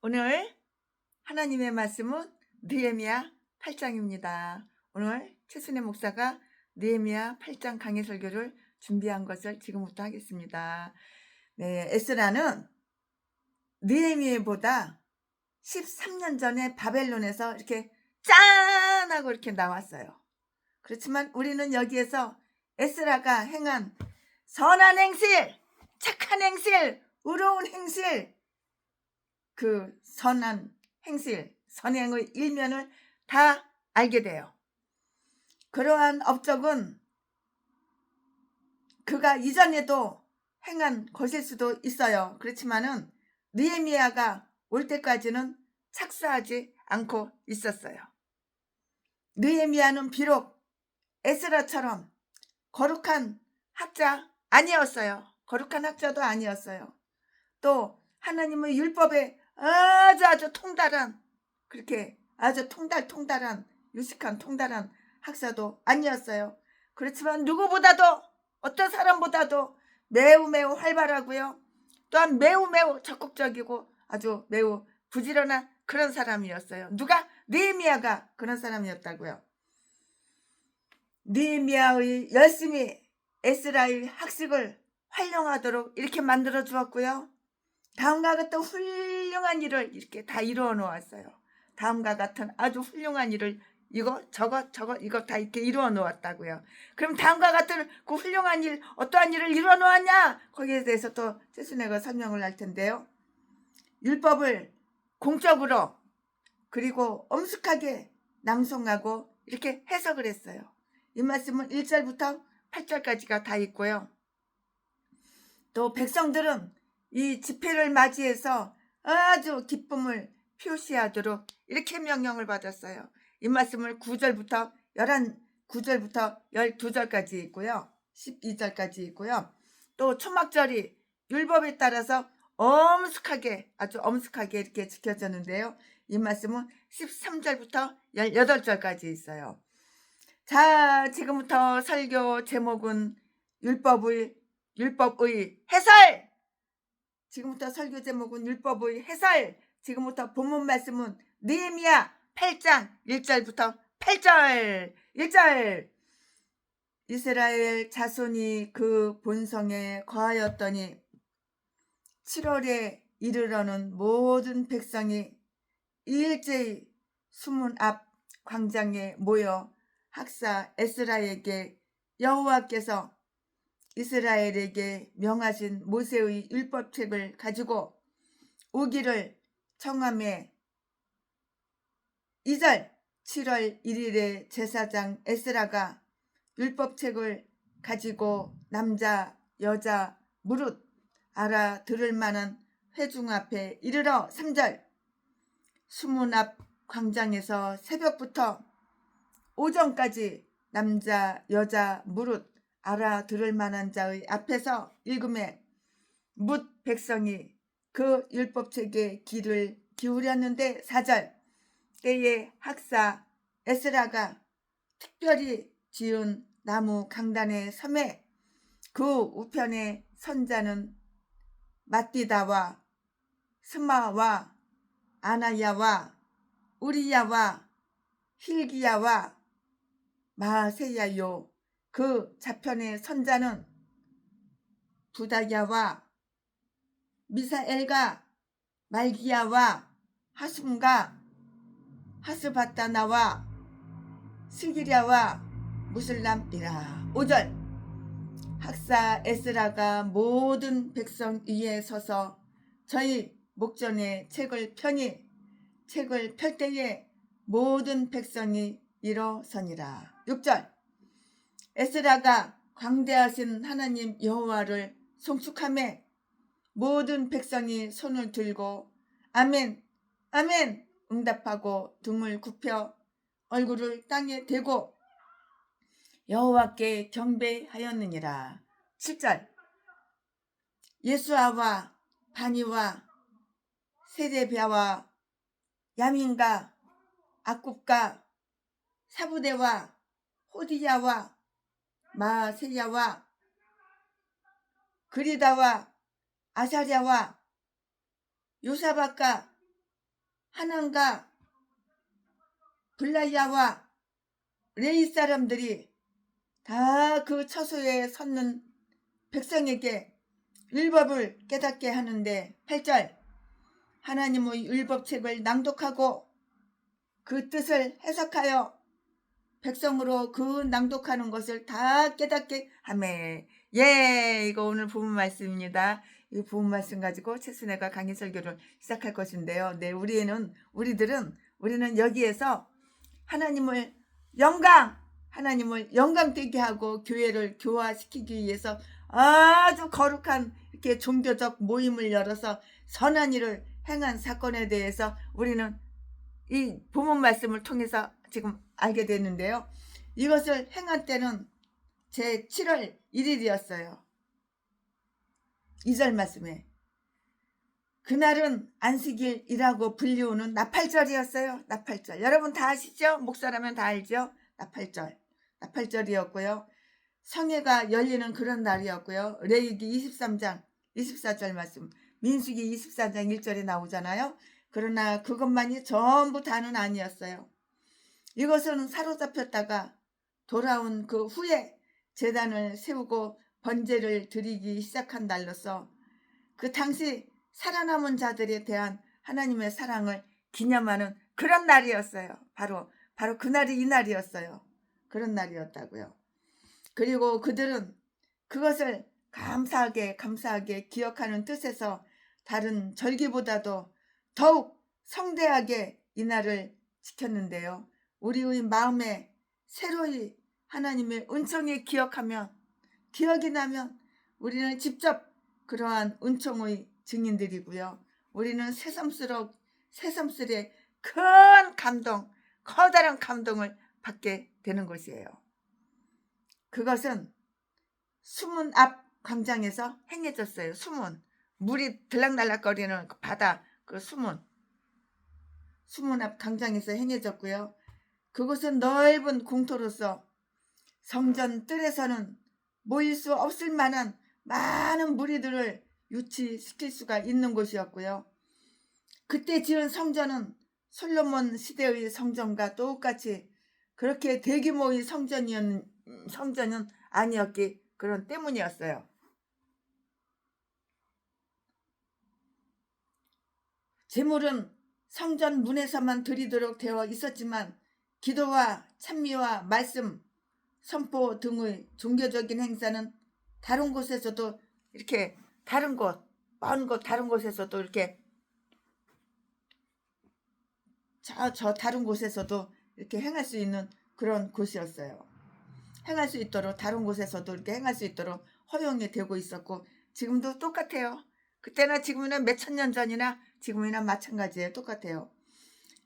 오늘 하나님의 말씀은 느헤미야 8장입니다. 오늘 최순애 목사가 느헤미야 8장 강해 설교를 준비한 것을 지금부터 하겠습니다. 네, 에스라는 느헤미야보다 13년 전에 바벨론에서 이렇게 짠 하고 이렇게 나왔어요. 그렇지만 우리는 여기에서 에스라가 행한 선한 행실, 착한 행실, 의로운 행실, 그 선한 행실, 선행의 일면을 다 알게 돼요. 그러한 업적은 그가 이전에도 행한 것일 수도 있어요. 그렇지만은 느헤미야가 올 때까지는 착수하지 않고 있었어요. 느헤미야는 비록 에스라처럼 거룩한 학자 아니었어요. 거룩한 학자도 아니었어요. 또 하나님의 율법에 아주 통달한, 그렇게 아주 통달한, 유식한 통달한 학사도 아니었어요. 그렇지만 누구보다도, 어떤 사람보다도 매우 활발하고요, 또한 매우 적극적이고 아주 매우 부지런한 그런 사람이었어요. 누가? 느헤미야가 그런 사람이었다고요. 느헤미야의 열심히 에스라의 학식을 활용하도록 이렇게 만들어 주었고요, 다음과 같은 훌륭한 일을 이렇게 다 이루어 놓았어요. 다음과 같은 아주 훌륭한 일을 이거 이거 다 이렇게 이루어 놓았다고요. 그럼 다음과 같은 그 훌륭한 일, 어떠한 일을 이루어 놓았냐? 거기에 대해서 또 최순애가 설명을 할 텐데요. 율법을 공적으로 그리고 엄숙하게 낭송하고 이렇게 해석을 했어요. 이 말씀은 1절부터 8절까지가 다 있고요. 또 백성들은 이 집회를 맞이해서 아주 기쁨을 표시하도록 이렇게 명령을 받았어요. 이 말씀을 9절부터 12절까지 있고요. 12절까지 있고요. 또 초막절이 율법에 따라서 엄숙하게, 아주 엄숙하게 이렇게 지켜졌는데요. 이 말씀은 13절부터 18절까지 있어요. 자, 지금부터 설교 제목은 율법의 해설! 지금부터 설교 제목은 율법의 해설! 지금부터 본문 말씀은 느헤미야 8장 1절부터 8절! 1절! 이스라엘 자손이 그 본성에 거하였더니 7월에 이르러는 모든 백성이 일제히 수문 앞 광장에 모여 학사 에스라에게 여호와께서 이스라엘에게 명하신 모세의 율법책을 가지고 오기를 청함에 2절 7월 1일에 제사장 에스라가 율법책을 가지고 남자 여자 무릇 알아들을 만한 회중 앞에 이르러 3절 수문 앞 광장에서 새벽부터 오전까지 남자 여자 무릇 알아들을 만한 자의 앞에서 읽음에 뭇 백성이 그 율법책에 귀를 기울였는데 4절 때에 학사 에스라가 특별히 지은 나무 강단의 섬에 그 우편에 선자는 마띠다와 스마와 아나야와 우리야와 힐기야와 마세야요. 그 좌편의 선자는 부다야와 미사엘과 말기야와 하숨과 하스바타나와 스기랴와 무슬람이라. 5절 학사 에스라가 모든 백성 위에 서서 저희 목전에 책을 펴니 책을 펼 때에 모든 백성이 일어서니라. 6절 에스라가 광대하신 하나님 여호와를 송축하며 모든 백성이 손을 들고 아멘 아멘 응답하고 등을 굽혀 얼굴을 땅에 대고 여호와께 경배하였느니라. 7절 예수아와 바니와 세레비아와 야민과 악굽과 사부대와 호디야와 마세야와 그리다와 아사랴와 요사박과 하난과 블라야와 레이 사람들이 다 그 처소에 섰는 백성에게 율법을 깨닫게 하는데 8절 하나님의 율법책을 낭독하고 그 뜻을 해석하여 백성으로 그 낭독하는 것을 다 깨닫게 하매. 예, 이거 오늘 본문 말씀입니다. 이 본문 말씀 가지고 최순애가 강의 설교를 시작할 것인데요. 네, 우리는 여기에서 하나님을 영광되게 하고 교회를 교화시키기 위해서 아주 거룩한 이렇게 종교적 모임을 열어서 선한 일을 행한 사건에 대해서 우리는 이 본문 말씀을 통해서 지금 알게 됐는데요. 이것을 행한 때는 제 7월 1일이었어요. 2절 말씀에 그날은 안식일이라고 불리우는 나팔절이었어요. 나팔절. 여러분 다 아시죠? 목사라면 다 알죠? 나팔절이었고요. 성회가 열리는 그런 날이었고요. 레위기 23장 24절 말씀, 민수기 24장 1절에 나오잖아요. 그러나 그것만이 전부 다는 아니었어요. 이것은 사로잡혔다가 돌아온 그 후에 제단을 세우고 번제를 드리기 시작한 날로서 그 당시 살아남은 자들에 대한 하나님의 사랑을 기념하는 그런 날이었어요. 바로 그날이 이 날이었어요. 그런 날이었다고요. 그리고 그들은 그것을 감사하게 기억하는 뜻에서 다른 절기보다도 더욱 성대하게 이 날을 지켰는데요. 우리의 마음에 새로이 하나님의 은총에 기억이 나면 우리는 직접 그러한 은총의 증인들이고요. 우리는 새삼스레 큰 감동, 커다란 감동을 받게 되는 것이에요. 그것은 수문 앞 광장에서 행해졌어요. 물이 들락날락거리는 바다, 그 수문 앞 광장에서 행해졌고요. 그곳은 넓은 공터로서 성전 뜰에서는 모일 수 없을 만한 많은 무리들을 유치시킬 수가 있는 곳이었고요. 그때 지은 성전은 솔로몬 시대의 성전과 똑같이 그렇게 대규모의 성전은 아니었기 그런 때문이었어요. 제물은 성전 문에서만 드리도록 되어 있었지만 기도와 찬미와 말씀, 선포 등의 종교적인 행사는 다른 곳에서도 이렇게 먼 곳 다른 곳에서도 이렇게 저 다른 곳에서도 이렇게 행할 수 있는 그런 곳이었어요. 행할 수 있도록 다른 곳에서도 이렇게 행할 수 있도록 허용이 되고 있었고 지금도 똑같아요. 그때나 지금이나 몇천 년 전이나 지금이나 마찬가지예요. 똑같아요.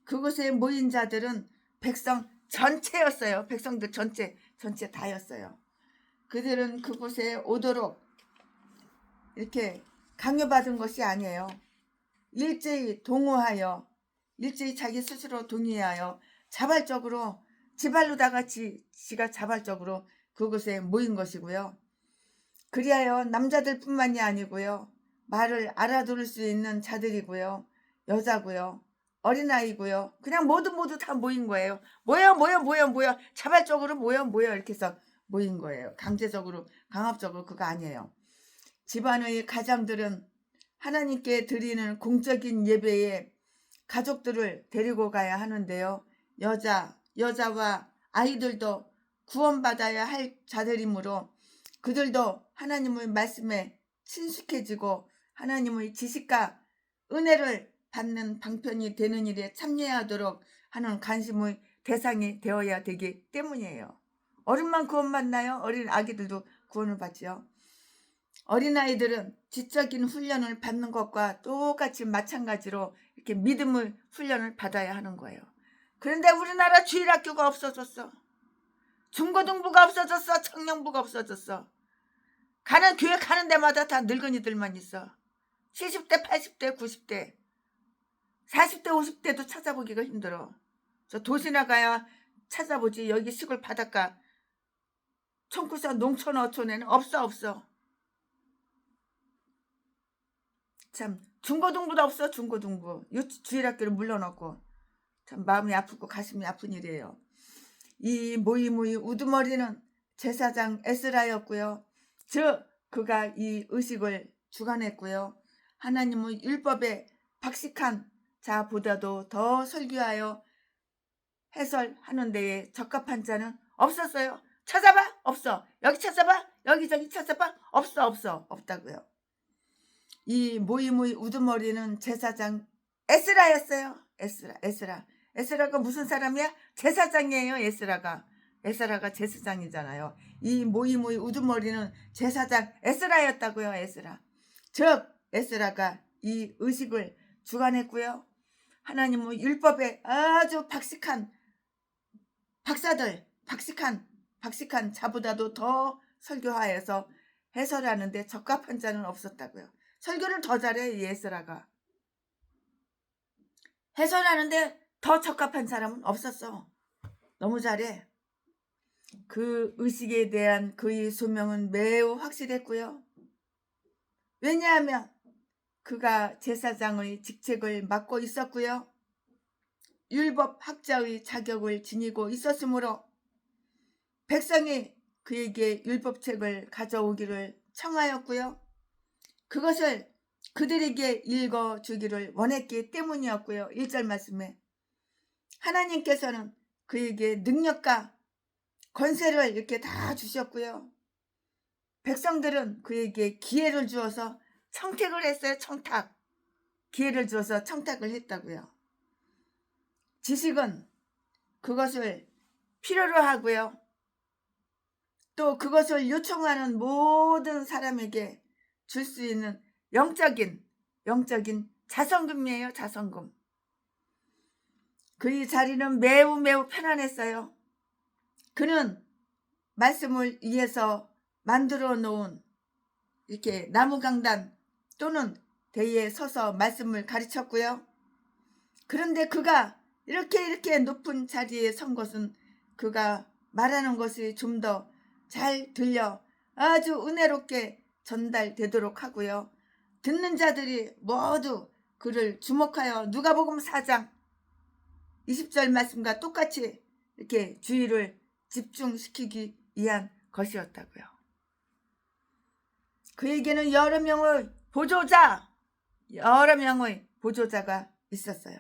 그곳에 모인 자들은 백성 전체였어요. 백성들 전체 다였어요. 그들은 그곳에 오도록 이렇게 강요받은 것이 아니에요. 일제히 자기 스스로 동의하여 자발적으로 지발로다가 지가 자발적으로 그곳에 모인 것이고요. 그리하여 남자들뿐만이 아니고요. 말을 알아들을 수 있는 자들이고요. 여자고요. 어린아이고요. 그냥 모두 다 모인 거예요. 모여 자발적으로 모여 이렇게 해서 모인 거예요. 강압적으로 그거 아니에요. 집안의 가장들은 하나님께 드리는 공적인 예배에 가족들을 데리고 가야 하는데요. 여자와 아이들도 구원받아야 할 자들이므로 그들도 하나님의 말씀에 친숙해지고 하나님의 지식과 은혜를 받는 방편이 되는 일에 참여하도록 하는 관심의 대상이 되어야 되기 때문이에요. 어른만 구원받나요? 어린 아기들도 구원을 받지요. 어린아이들은 지적인 훈련을 받는 것과 똑같이 마찬가지로 이렇게 믿음의 훈련을 받아야 하는 거예요. 그런데 우리나라 주일학교가 없어졌어. 중고등부가 없어졌어. 청년부가 없어졌어. 교회 가는 데마다 다 늙은이들만 있어. 70대, 80대, 90대, 40대, 50대도 찾아보기가 힘들어. 저 도시 나가야 찾아보지. 여기 시골 바닷가 청구산 농촌 어촌에는 없어. 참 중고등부도 없어. 중고등부. 주일학교를 물러놓고. 참 마음이 아프고 가슴이 아픈 일이에요. 이 모이모이 우두머리는 제사장 에스라였고요. 그가 이 의식을 주관했고요. 하나님의 율법에 박식한 자보다도 더 설교하여 해설하는 데에 적합한 자는 없었어요. 찾아봐? 없어. 여기 찾아봐? 여기저기 찾아봐? 없어. 없다고요. 이 모이모이 우두머리는 제사장 에스라였어요. 에스라가 무슨 사람이야? 제사장이에요. 에스라가 제사장이잖아요. 이 모이모이 우두머리는 제사장 에스라였다고요. 즉 에스라가 이 의식을 주관했고요. 하나님의 율법에 아주 박식한 자보다도 더 설교하여서 해설하는데 적합한 자는 없었다고요. 설교를 더 잘해 이 에스라가. 해설하는데 더 적합한 사람은 없었어. 너무 잘해. 그 의식에 대한 그의 소명은 매우 확실했고요. 왜냐하면 그가 제사장의 직책을 맡고 있었고요. 율법학자의 자격을 지니고 있었으므로 백성이 그에게 율법책을 가져오기를 청하였고요. 그것을 그들에게 읽어주기를 원했기 때문이었고요. 1절 말씀에 하나님께서는 그에게 능력과 권세를 이렇게 다 주셨고요. 백성들은 그에게 기회를 주어서 청탁을 했어요. 기회를 주어서 청탁을 했다고요. 지식은 그것을 필요로 하고요. 또 그것을 요청하는 모든 사람에게 줄 수 있는 영적인 자성금이에요. 자성금. 그의 자리는 매우 편안했어요. 그는 말씀을 위해서 만들어 놓은 이렇게 나무 강단 또는 대에 서서 말씀을 가르쳤고요. 그런데 그가 이렇게 높은 자리에 선 것은 그가 말하는 것이 좀 더 잘 들려 아주 은혜롭게 전달되도록 하고요. 듣는 자들이 모두 그를 주목하여 누가복음 4장 20절 말씀과 똑같이 이렇게 주의를 집중시키기 위한 것이었다고요. 그에게는 여러 명의 보조자가 있었어요.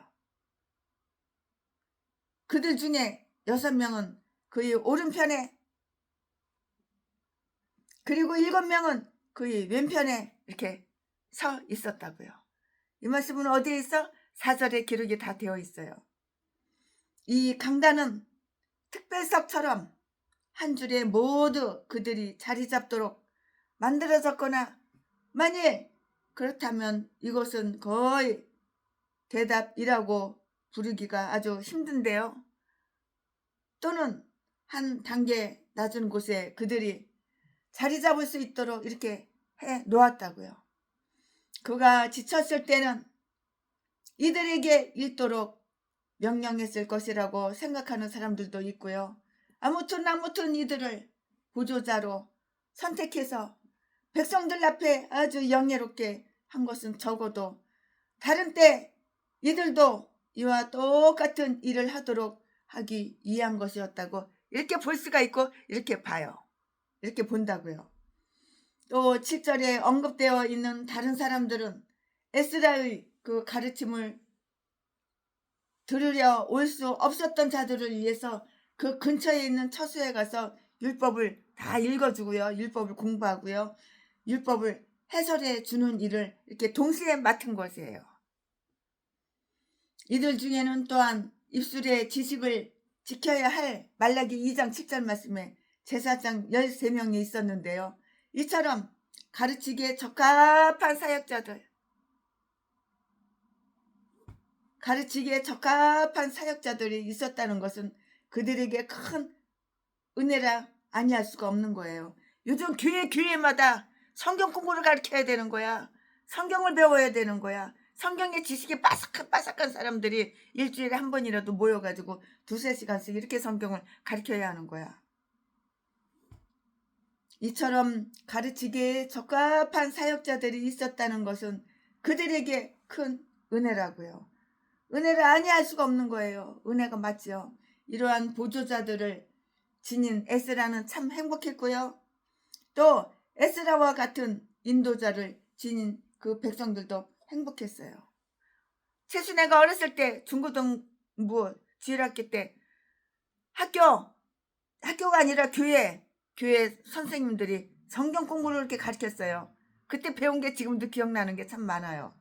그들 중에 6명은 그의 오른편에, 그리고 7명은 그의 왼편에 이렇게 서 있었다고요. 이 말씀은 어디에 있어? 4절에 기록이 다 되어 있어요. 이 강단은 특별석처럼 한 줄에 모두 그들이 자리 잡도록 만들어졌거나, 만일 그렇다면 이것은 거의 대답이라고 부르기가 아주 힘든데요. 또는 한 단계 낮은 곳에 그들이 자리 잡을 수 있도록 이렇게 해 놓았다고요. 그가 지쳤을 때는 이들에게 읽도록 명령했을 것이라고 생각하는 사람들도 있고요. 아무튼 이들을 보조자로 선택해서 백성들 앞에 아주 영예롭게 한 것은 적어도 다른 때 이들도 이와 똑같은 일을 하도록 하기 위한 것이었다고 이렇게 볼 수가 있고, 이렇게 봐요. 이렇게 본다고요. 또 7절에 언급되어 있는 다른 사람들은 에스라의 그 가르침을 들으려 올 수 없었던 자들을 위해서 그 근처에 있는 처소에 가서 율법을 다 읽어주고요. 율법을 공부하고요. 율법을 해설해 주는 일을 이렇게 동시에 맡은 것이에요. 이들 중에는 또한 입술의 지식을 지켜야 할 말라기 2장 7절 말씀에 제사장 13명이 있었는데요. 이처럼 가르치기에 적합한 사역자들이 있었다는 것은 그들에게 큰 은혜라 아니할 수가 없는 거예요. 요즘 교회마다 성경 공부를 가르쳐야 되는 거야. 성경을 배워야 되는 거야. 성경의 지식이 빠삭한 사람들이 일주일에 한 번이라도 모여가지고 2-3시간씩 이렇게 성경을 가르쳐야 하는 거야. 이처럼 가르치기에 적합한 사역자들이 있었다는 것은 그들에게 큰 은혜라고요. 은혜를 아니할 수가 없는 거예요. 은혜가 맞죠. 이러한 보조자들을 지닌 에스라는 참 행복했고요. 또 에스라와 같은 인도자를 지닌 그 백성들도 행복했어요. 최순애가 어렸을 때 중고등부 주일학교 때 학교가 아니라 교회 선생님들이 성경 공부를 이렇게 가르쳤어요. 그때 배운 게 지금도 기억나는 게 참 많아요.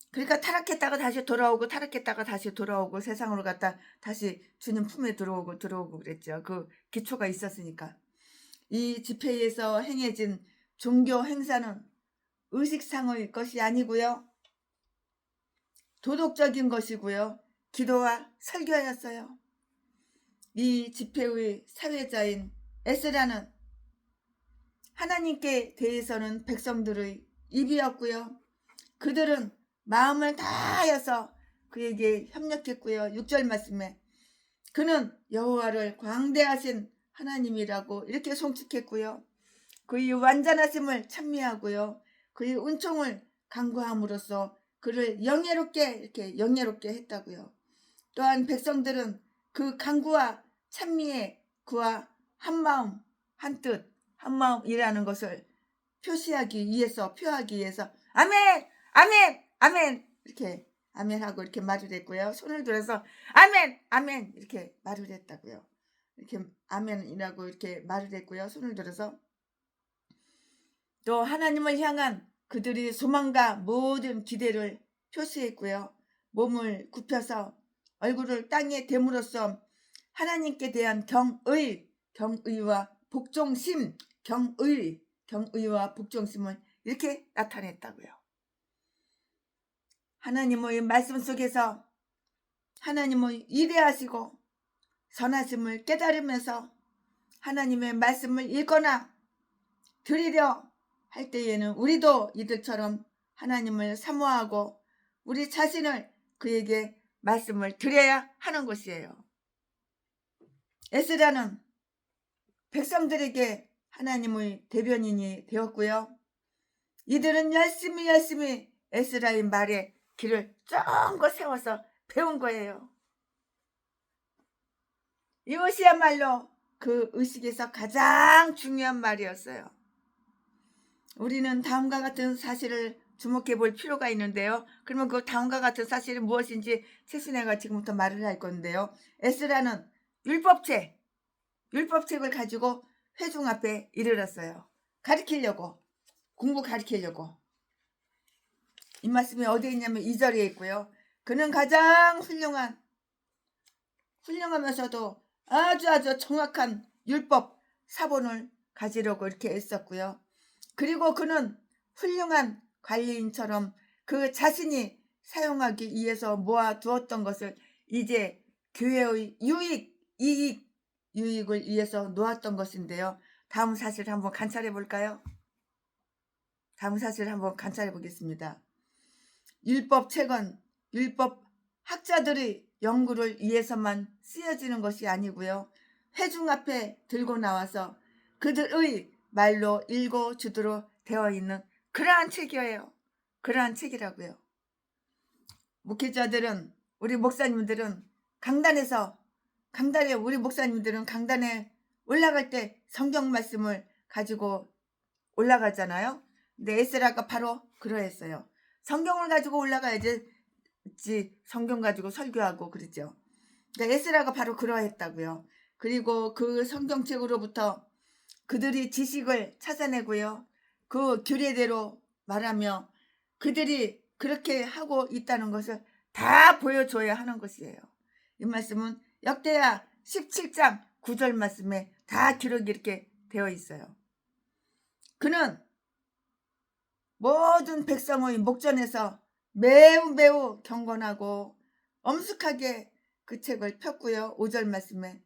그러니까 타락했다가 다시 돌아오고 타락했다가 다시 돌아오고 세상으로 갔다 다시 주님 품에 들어오고 그랬죠. 그 기초가 있었으니까. 이 집회에서 행해진 종교 행사는 의식상의 것이 아니고요. 도덕적인 것이고요. 기도와 설교였어요. 이 집회의 사회자인 에스라는 하나님께 대해서는 백성들의 입이었고요. 그들은 마음을 다하여서 그에게 협력했고요. 6절 말씀에 그는 여호와를 광대하신 하나님이라고 이렇게 송축했고요. 그의 완전하심을 찬미하고요. 그의 은총을 간구함으로써 그를 영예롭게 했다고요. 또한 백성들은 그 간구와 찬미에 그와 한마음 한뜻 한마음이라는 것을 표하기 위해서 아멘 아멘 아멘 이렇게 아멘하고 이렇게 말을 했고요. 손을 들어서 아멘 아멘 이렇게 말을 했다고요. 이렇게 아멘이라고 이렇게 말을 했고요. 손을 들어서 또 하나님을 향한 그들의 소망과 모든 기대를 표시했고요. 몸을 굽혀서 얼굴을 땅에 대므로써 하나님께 대한 경의와 복종심을 이렇게 나타냈다고요. 하나님의 말씀 속에서 하나님의 위대하시고 선하심을 깨달으면서 하나님의 말씀을 읽거나 들으려 할 때에는 우리도 이들처럼 하나님을 사모하고 우리 자신을 그에게 말씀을 드려야 하는 것이에요. 에스라는 백성들에게 하나님의 대변인이 되었고요. 이들은 열심히 에스라의 말에 길을 쫑긋 세워서 배운 거예요. 이것이야말로 그 의식에서 가장 중요한 말이었어요. 우리는 다음과 같은 사실을 주목해 볼 필요가 있는데요. 그러면 그 다음과 같은 사실이 무엇인지 최순애가 지금부터 말을 할 건데요. 에스라는 율법책을 가지고 회중 앞에 이르렀어요. 공부 가르치려고. 이 말씀이 어디에 있냐면 2절에 있고요. 그는 가장 훌륭하면서도 아주 정확한 율법 사본을 가지려고 이렇게 애썼고요. 그리고 그는 훌륭한 관리인처럼 그 자신이 사용하기 위해서 모아두었던 것을 이제 교회의 유익을 위해서 놓았던 것인데요. 다음 사실을 한번 관찰해 볼까요? 다음 사실을 한번 관찰해 보겠습니다. 율법책은 율법 학자들의 연구를 위해서만 쓰여지는 것이 아니고요. 회중 앞에 들고 나와서 그들의 말로 읽어주도록 되어 있는 그러한 책이에요. 그러한 책이라고요. 목회자들은 우리 목사님들은 우리 목사님들은 강단에 올라갈 때 성경 말씀을 가지고 올라가잖아요. 근데 에스라가 바로 그러했어요. 성경을 가지고 올라가야지 성경 가지고 설교하고 그러죠. 그러니까 에스라가 바로 그러했다고요. 그리고 그 성경책으로부터 그들이 지식을 찾아내고요. 그 규례대로 말하며 그들이 그렇게 하고 있다는 것을 다 보여줘야 하는 것이에요. 이 말씀은 역대하 17장 9절 말씀에 다 기록이 이렇게 되어 있어요. 그는 모든 백성의 목전에서 매우 경건하고 엄숙하게 그 책을 폈고요. 5절 말씀에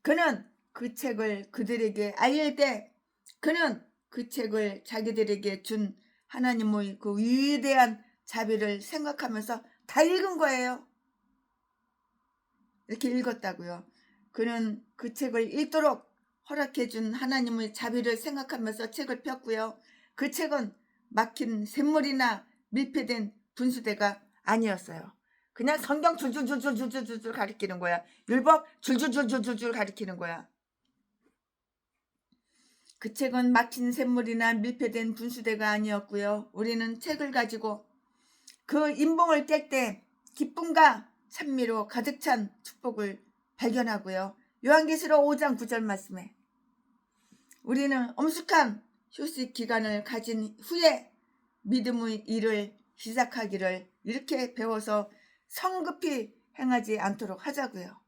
그는 그 책을 그들에게 알릴 때 그는 그 책을 자기들에게 준 하나님의 그 위대한 자비를 생각하면서 다 읽은 거예요. 이렇게 읽었다고요. 그는 그 책을 읽도록 허락해 준 하나님의 자비를 생각하면서 책을 폈고요. 그 책은 막힌 샘물이나 밀폐된 분수대가 아니었어요. 그냥 성경 줄줄줄줄줄줄 가리키는 거야. 율법 줄줄줄줄줄 가리키는 거야. 그 책은 막힌 샘물이나 밀폐된 분수대가 아니었고요. 우리는 책을 가지고 그 인봉을 깰 때 기쁨과 찬미로 가득 찬 축복을 발견하고요. 요한계시록 5장 9절 말씀에 우리는 엄숙한 휴식 기간을 가진 후에 믿음의 일을 시작하기를 이렇게 배워서 성급히 행하지 않도록 하자고요.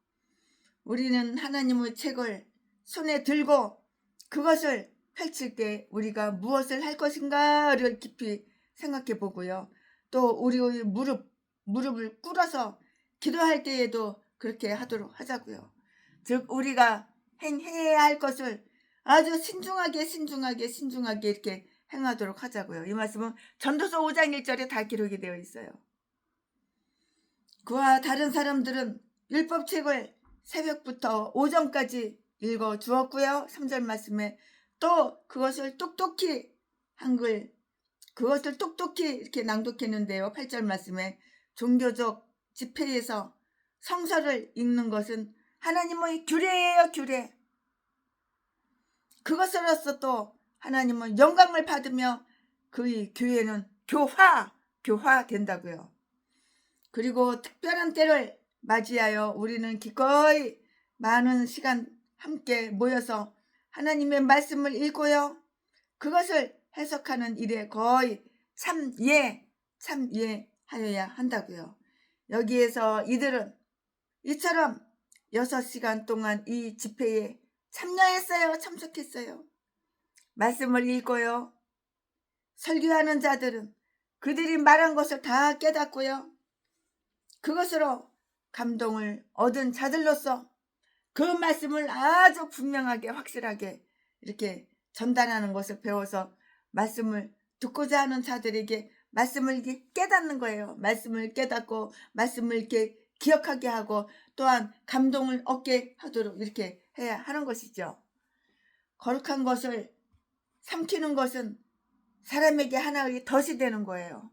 우리는 하나님의 책을 손에 들고 그것을 펼칠 때 우리가 무엇을 할 것인가를 깊이 생각해 보고요. 또 우리의 무릎을 꿇어서 기도할 때에도 그렇게 하도록 하자고요. 즉 우리가 행해야 할 것을 아주 신중하게 이렇게 행하도록 하자고요. 이 말씀은 전도서 5장 1절에 다 기록이 되어 있어요. 그와 다른 사람들은 율법책을 새벽부터 오전까지 읽어 주었고요. 3절 말씀에 또 그것을 똑똑히 이렇게 낭독했는데요. 8절 말씀에 종교적 집회에서 성서를 읽는 것은 하나님의 규례예요. 규례. 그것으로서 또 하나님은 영광을 받으며 그의 교회는 교화된다고요. 그리고 특별한 때를 맞이하여 우리는 기꺼이 많은 시간 함께 모여서 하나님의 말씀을 읽고요. 그것을 해석하는 일에 거의 참여하여야 한다고요. 여기에서 이들은 이처럼 6시간 동안 이 집회에 참석했어요. 말씀을 읽고요. 설교하는 자들은 그들이 말한 것을 다 깨닫고요. 그것으로 감동을 얻은 자들로서 그 말씀을 아주 분명하게 확실하게 이렇게 전달하는 것을 배워서 말씀을 듣고자 하는 자들에게 말씀을 이렇게 깨닫는 거예요. 말씀을 깨닫고 말씀을 이렇게 기억하게 하고 또한 감동을 얻게 하도록 이렇게 해야 하는 것이죠. 거룩한 것을 삼키는 것은 사람에게 하나의 덫이 되는 거예요.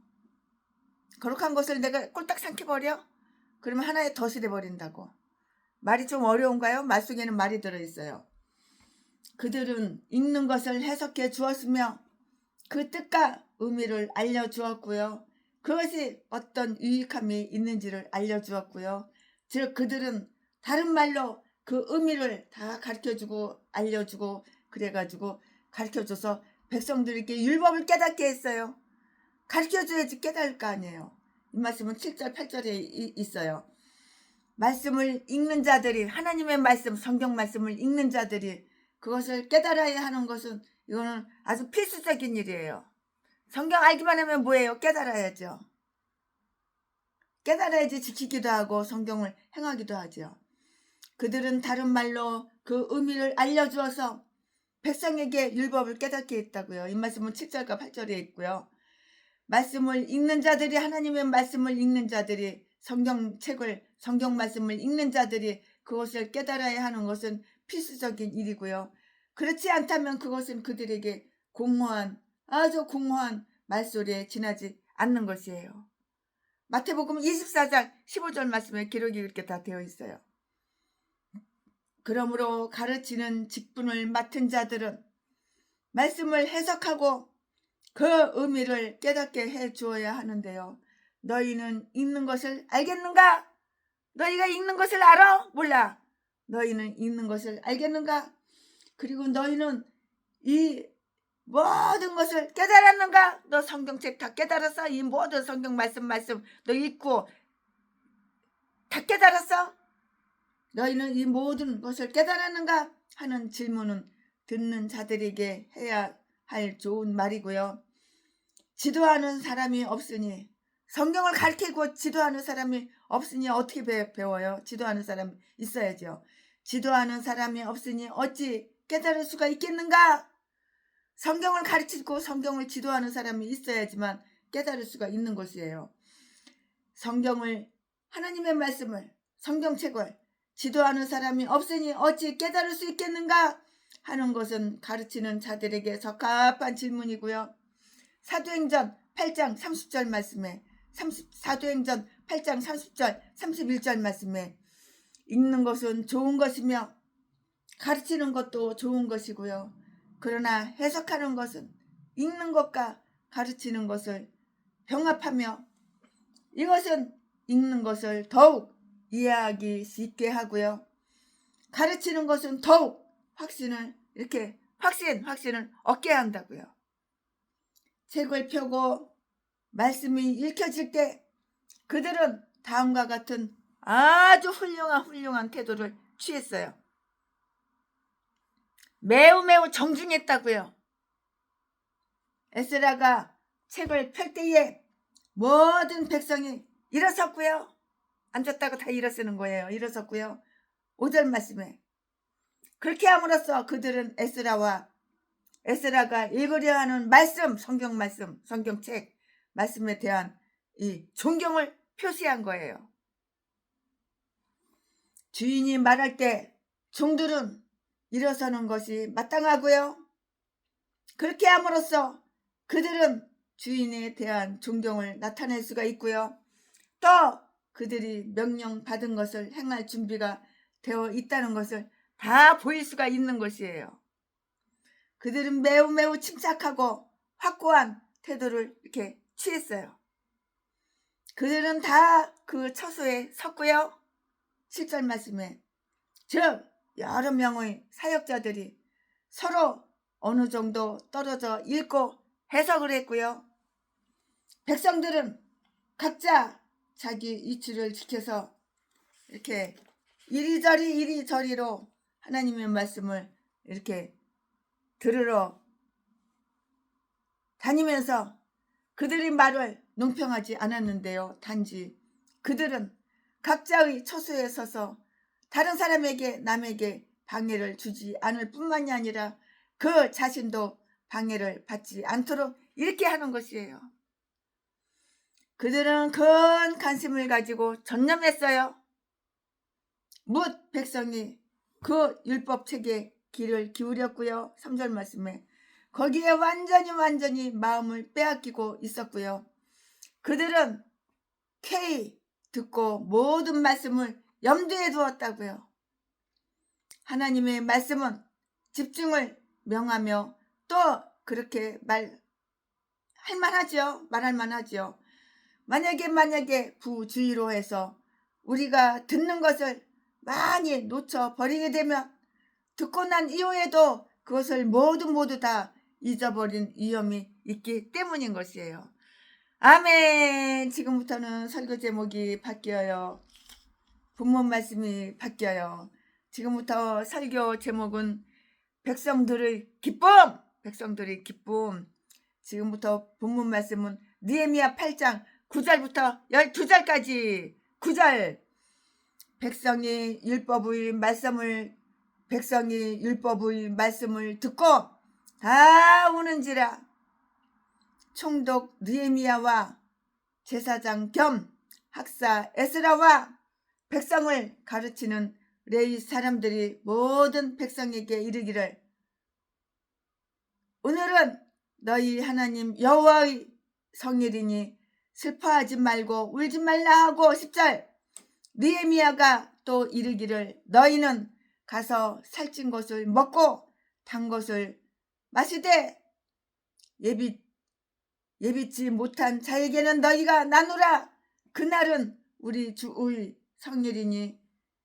거룩한 것을 내가 꼴딱 삼켜버려? 그러면 하나의 덫이 돼버린다고. 말이 좀 어려운가요? 말 속에는 말이 들어있어요. 그들은 읽는 것을 해석해 주었으며 그 뜻과 의미를 알려주었고요. 그것이 어떤 유익함이 있는지를 알려주었고요. 즉 그들은 다른 말로 그 의미를 다 가르쳐주고 알려주고 그래가지고 가르쳐줘서 백성들에게 율법을 깨닫게 했어요. 가르쳐줘야지 깨달을 거 아니에요. 이 말씀은 7절 8절에 있어요. 말씀을 읽는 자들이 하나님의 말씀 성경 말씀을 읽는 자들이 그것을 깨달아야 하는 것은 이거는 아주 필수적인 일이에요. 성경 알기만 하면 뭐예요? 깨달아야죠. 깨달아야지 지키기도 하고 성경을 행하기도 하죠. 그들은 다른 말로 그 의미를 알려주어서 백성에게 율법을 깨닫게 했다고요. 이 말씀은 7절과 8절에 있고요. 말씀을 읽는 자들이 하나님의 말씀을 읽는 자들이 성경 말씀을 읽는 자들이 그것을 깨달아야 하는 것은 필수적인 일이고요. 그렇지 않다면 그것은 그들에게 아주 공허한 말소리에 지나지 않는 것이에요. 마태복음 24장 15절 말씀에 기록이 이렇게 다 되어 있어요. 그러므로 가르치는 직분을 맡은 자들은 말씀을 해석하고 그 의미를 깨닫게 해 주어야 하는데요. 너희는 읽는 것을 알겠는가? 너희가 읽는 것을 알아? 몰라. 너희는 읽는 것을 알겠는가? 그리고 너희는 이 모든 것을 깨달았는가? 너 성경책 다 깨달았어? 이 모든 성경 말씀 너 읽고 다 깨달았어? 너희는 이 모든 것을 깨달았는가? 하는 질문은 듣는 자들에게 해야 할 좋은 말이고요. 지도하는 사람이 없으니 성경을 가르치고 지도하는 사람이 없으니 어떻게 배워요? 지도하는 사람이 있어야죠. 지도하는 사람이 없으니 어찌 깨달을 수가 있겠는가? 성경을 가르치고 성경을 지도하는 사람이 있어야지만 깨달을 수가 있는 것이에요. 하나님의 말씀을 성경책을 지도하는 사람이 없으니 어찌 깨달을 수 있겠는가 하는 것은 가르치는 자들에게 적합한 질문이고요. 사도행전 8장 30절 말씀에 사도행전 8장 30절 31절 말씀에 읽는 것은 좋은 것이며 가르치는 것도 좋은 것이고요. 그러나 해석하는 것은 읽는 것과 가르치는 것을 병합하며 이것은 읽는 것을 더욱 이해하기 쉽게 하고요. 가르치는 것은 더욱 확신을 얻게 한다고요. 책을 펴고 말씀이 읽혀질 때 그들은 다음과 같은 아주 훌륭한 태도를 취했어요. 매우 정중했다고요. 에스라가 책을 펼 때에 모든 백성이 일어섰고요. 앉았다고 다 일어서는 거예요. 일어섰고요. 5절 말씀에 그렇게 함으로써 그들은 에스라가 읽으려 하는 말씀, 성경 말씀, 성경책 말씀에 대한 이 존경을 표시한 거예요. 주인이 말할 때 종들은 일어서는 것이 마땅하고요. 그렇게 함으로써 그들은 주인에 대한 존경을 나타낼 수가 있고요. 또 그들이 명령받은 것을 행할 준비가 되어 있다는 것을 다 보일 수가 있는 것이에요. 그들은 매우 침착하고 확고한 태도를 이렇게 취했어요. 그들은 다 그 처소에 섰고요. 7절 말씀에 즉 여러 명의 사역자들이 서로 어느 정도 떨어져 읽고 해석을 했고요. 백성들은 각자 자기 위치를 지켜서 이렇게 이리저리로 하나님의 말씀을 이렇게 들으러 다니면서 그들의 말을 논평하지 않았는데요. 단지 그들은 각자의 처소에 서서 다른 사람에게 남에게 방해를 주지 않을 뿐만이 아니라 그 자신도 방해를 받지 않도록 이렇게 하는 것이에요. 그들은 큰 관심을 가지고 전념했어요. 뭇 백성이 그 율법책에 귀를 기울였고요. 3절 말씀에 거기에 완전히 마음을 빼앗기고 있었고요. 그들은 쾌히 듣고 모든 말씀을 염두에 두었다고요. 하나님의 말씀은 집중을 명하며 또 그렇게 말할 만하죠. 만약에 부주의로 해서 우리가 듣는 것을 많이 놓쳐버리게 되면 듣고 난 이후에도 그것을 모두 다 잊어버린 위험이 있기 때문인 것이에요. 아멘. 지금부터는 설교 제목이 바뀌어요. 본문 말씀이 바뀌어요. 지금부터 설교 제목은 백성들의 기쁨. 지금부터 본문 말씀은 느헤미야 8장 9절부터 12절까지 9절 백성이 율법의 말씀을 듣고 다 우는지라 총독 느헤미야와 제사장 겸 학사 에스라와 백성을 가르치는 레위 사람들이 모든 백성에게 이르기를 오늘은 너희 하나님 여호와의 성일이니 슬퍼하지 말고 울지 말라 하고 10절 느헤미야가 또 이르기를 너희는 가서 살찐 것을 먹고 단 것을 마시되 예비치 못한 자에게는 너희가 나누라. 그날은 우리 주의 성일이니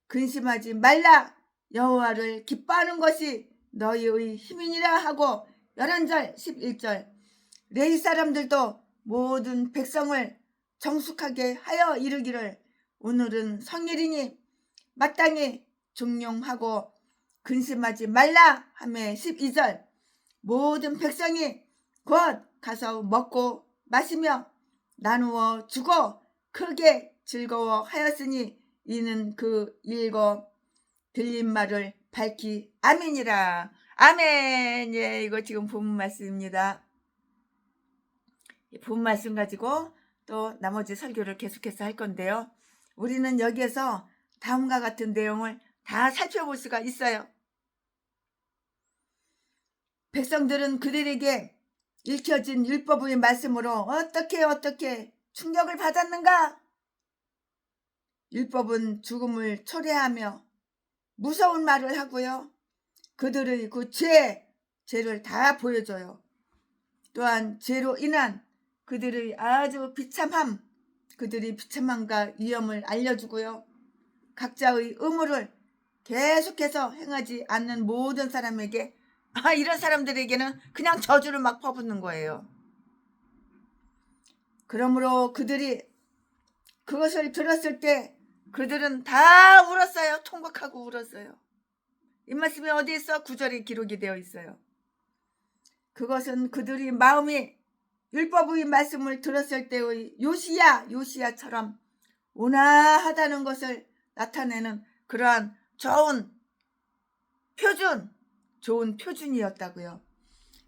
근심하지 말라. 여호와를 기뻐하는 것이 너희의 힘이니라 하고 11절 11절 레위 사람들도 모든 백성을 정숙하게 하여 이르기를 오늘은 성일이니 마땅히 종용하고 근심하지 말라 하며 12절 모든 백성이 곧 가서 먹고 마시며 나누어 주고 크게 즐거워하였으니 이는 그 읽어 들린 말을 밝히 아멘이라. 아멘. 예, 이거 지금 본문 말씀입니다. 본문 말씀 가지고 또 나머지 설교를 계속해서 할 건데요. 우리는 여기에서 다음과 같은 내용을 다 살펴볼 수가 있어요. 백성들은 그들에게 읽혀진 율법의 말씀으로 어떻게 충격을 받았는가? 율법은 죽음을 초래하며 무서운 말을 하고요. 그들의 그 죄를 다 보여줘요. 또한 죄로 인한 그들의 아주 그들의 비참함과 위험을 알려주고요. 각자의 의무를 계속해서 행하지 않는 모든 사람에게 이런 사람들에게는 그냥 저주를 막 퍼붓는 거예요. 그러므로 그들이 그것을 들었을 때 그들은 다 울었어요. 통곡하고 울었어요. 이 말씀이 어디에 있어? 9절에 기록이 되어 있어요. 그것은 그들이 마음이 율법의 말씀을 들었을 때의 요시야처럼 온화하다는 것을 나타내는 그러한 좋은 표준이었다고요.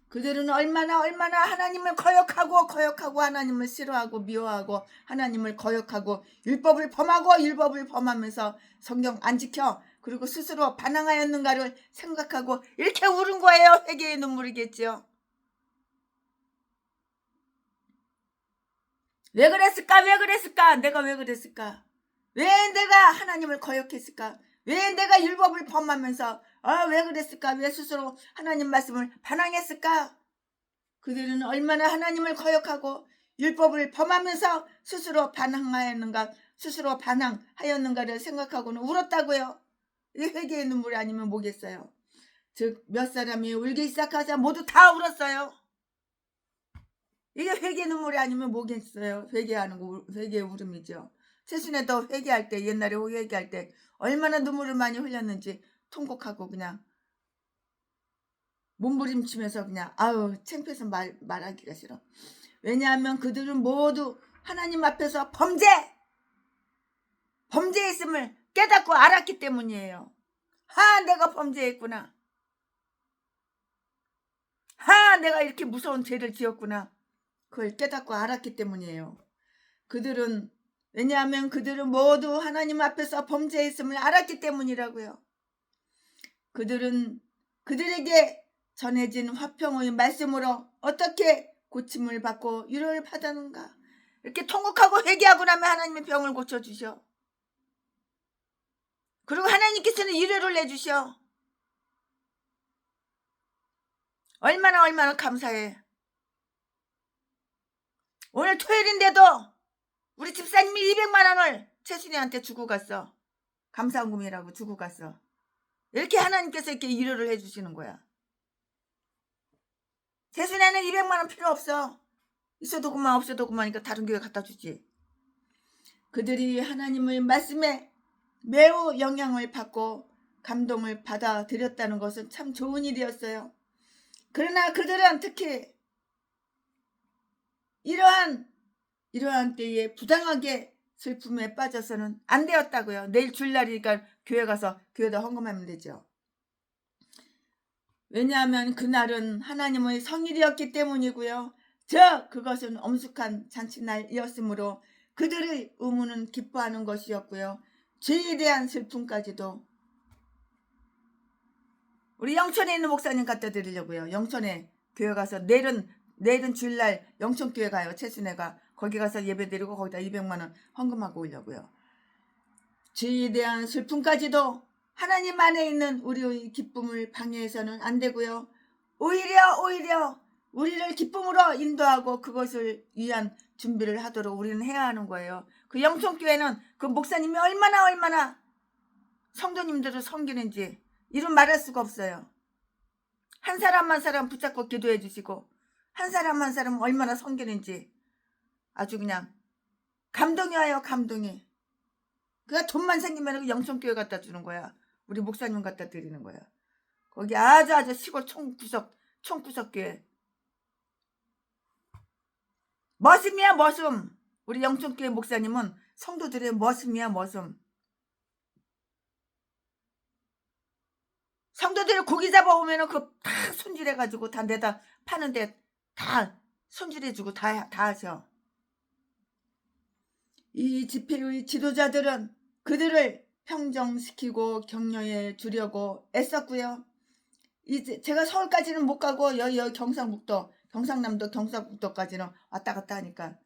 그들은 얼마나 하나님을 거역하고 하나님을 싫어하고 미워하고 하나님을 거역하고 율법을 범하면서 성경 안 지켜 그리고 스스로 반항하였는가를 생각하고 이렇게 울은 거예요. 회개의 눈물이겠죠. 왜 그랬을까? 내가 왜 그랬을까? 왜 내가 하나님을 거역했을까? 왜 내가 율법을 범하면서 왜 그랬을까? 왜 스스로 하나님 말씀을 반항했을까? 그들은 얼마나 하나님을 거역하고 율법을 범하면서 스스로 반항하였는가를 생각하고는 울었다고요. 이 회개의 눈물이 아니면 뭐겠어요? 즉 몇 사람이 울기 시작하자 모두 다 울었어요. 이게 회개의 눈물이 아니면 뭐겠어요? 회개의 울음이죠. 최순애도 회개할 때 옛날에 회개할 때 얼마나 눈물을 많이 흘렸는지 통곡하고 그냥 몸부림치면서 그냥 창피해서 말하기가 싫어. 왜냐하면 그들은 모두 하나님 앞에서 범죄했음을 깨닫고 알았기 때문이에요. 내가 범죄했구나. 내가 이렇게 무서운 죄를 지었구나. 그걸 깨닫고 알았기 때문이에요. 왜냐하면 그들은 모두 하나님 앞에서 범죄했음을 알았기 때문이라고요. 그들에게 전해진 화평의 말씀으로 어떻게 고침을 받고 위로를 받았는가. 이렇게 통곡하고 회개하고 나면 하나님의 병을 고쳐주셔. 그리고 하나님께서는 위로를 내주셔. 얼마나 감사해. 오늘 토요일인데도 우리 집사님이 200만 원을 최순희한테 주고 갔어. 감사원금이라고 주고 갔어. 이렇게 하나님께서 이렇게 위로를 해주시는 거야. 최순희는 200만 원 필요 없어. 있어도 그만 없어도 그만이니까 다른 교회 갖다 주지. 그들이 하나님의 말씀에 매우 영향을 받고 감동을 받아들였다는 것은 참 좋은 일이었어요. 그러나 그들은 특히 이러한 때에 부당하게 슬픔에 빠져서는 안 되었다고요. 내일 주일날이니까 교회 가서 교회에다 헌금하면 되죠. 왜냐하면 그날은 하나님의 성일이었기 때문이고요. 그것은 엄숙한 잔치날이었으므로 그들의 의무는 기뻐하는 것이었고요. 죄에 대한 슬픔까지도 우리 영천에 있는 목사님 갖다 드리려고요. 영천에 교회 가서 내일은 주일날 영천교회 가요. 최순애가 거기 가서 예배 드리고 거기다 200만 원 헌금하고 오려고요. 죄에 대한 슬픔까지도 하나님 안에 있는 우리의 기쁨을 방해해서는 안 되고요. 오히려 우리를 기쁨으로 인도하고 그것을 위한 준비를 하도록 우리는 해야 하는 거예요. 그 영천교회는 그 목사님이 얼마나 성도님들을 섬기는지 이루 말할 수가 없어요. 한 사람 한 사람 붙잡고 기도해 주시고 한 사람 한 사람 얼마나 섬기는지 아주 그냥 감동이 와요. 감동이. 그가 돈만 생기면 영천교회 갖다 주는 거야. 우리 목사님 갖다 드리는 거야. 거기 아주 시골 총구석 교회. 머슴이야 머슴. 우리 영천교회 목사님은 성도들의 머슴이야 머슴. 성도들을 고기 잡아오면 그 다 손질해가지고 다 내다 파는데 다 손질해주고 다 하셔. 이 집회의 지도자들은 그들을 평정시키고 격려해 주려고 애썼고요. 이제 제가 서울까지는 못 가고 여기 경상북도 경상남도 경상북도까지는 왔다 갔다 하니까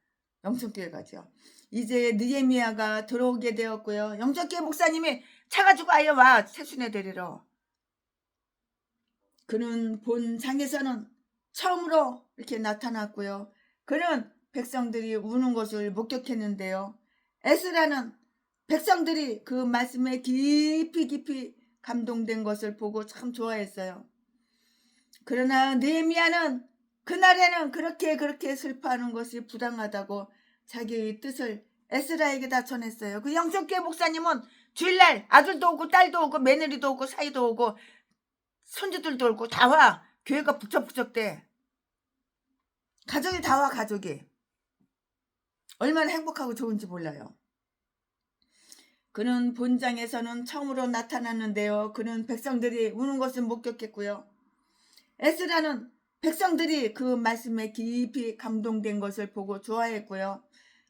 영천교회 가죠. 이제 느헤미야가 들어오게 되었고요. 영천교회 목사님이 차 가지고 아예 와 세순회 데리러. 그는 본 장에서는 처음으로 이렇게 나타났고요. 그는 백성들이 우는 것을 목격했는데요. 에스라는 백성들이 그 말씀에 깊이 감동된 것을 보고 참 좋아했어요. 그러나 느헤미야는 그날에는 그렇게 슬퍼하는 것이 부당하다고 자기의 뜻을 에스라에게 다 전했어요. 그 영천교회 목사님은 주일날 아들도 오고 딸도 오고 며느리도 오고 사이도 오고 손주들도 오고 다 와. 교회가 북적북적대. 가족이 다 와. 가족이 얼마나 행복하고 좋은지 몰라요. 그는 본장에서는 처음으로 나타났는데요. 그는 백성들이 우는 것을 목격했고요. 에스라는 백성들이 그 말씀에 깊이 감동된 것을 보고 좋아했고요.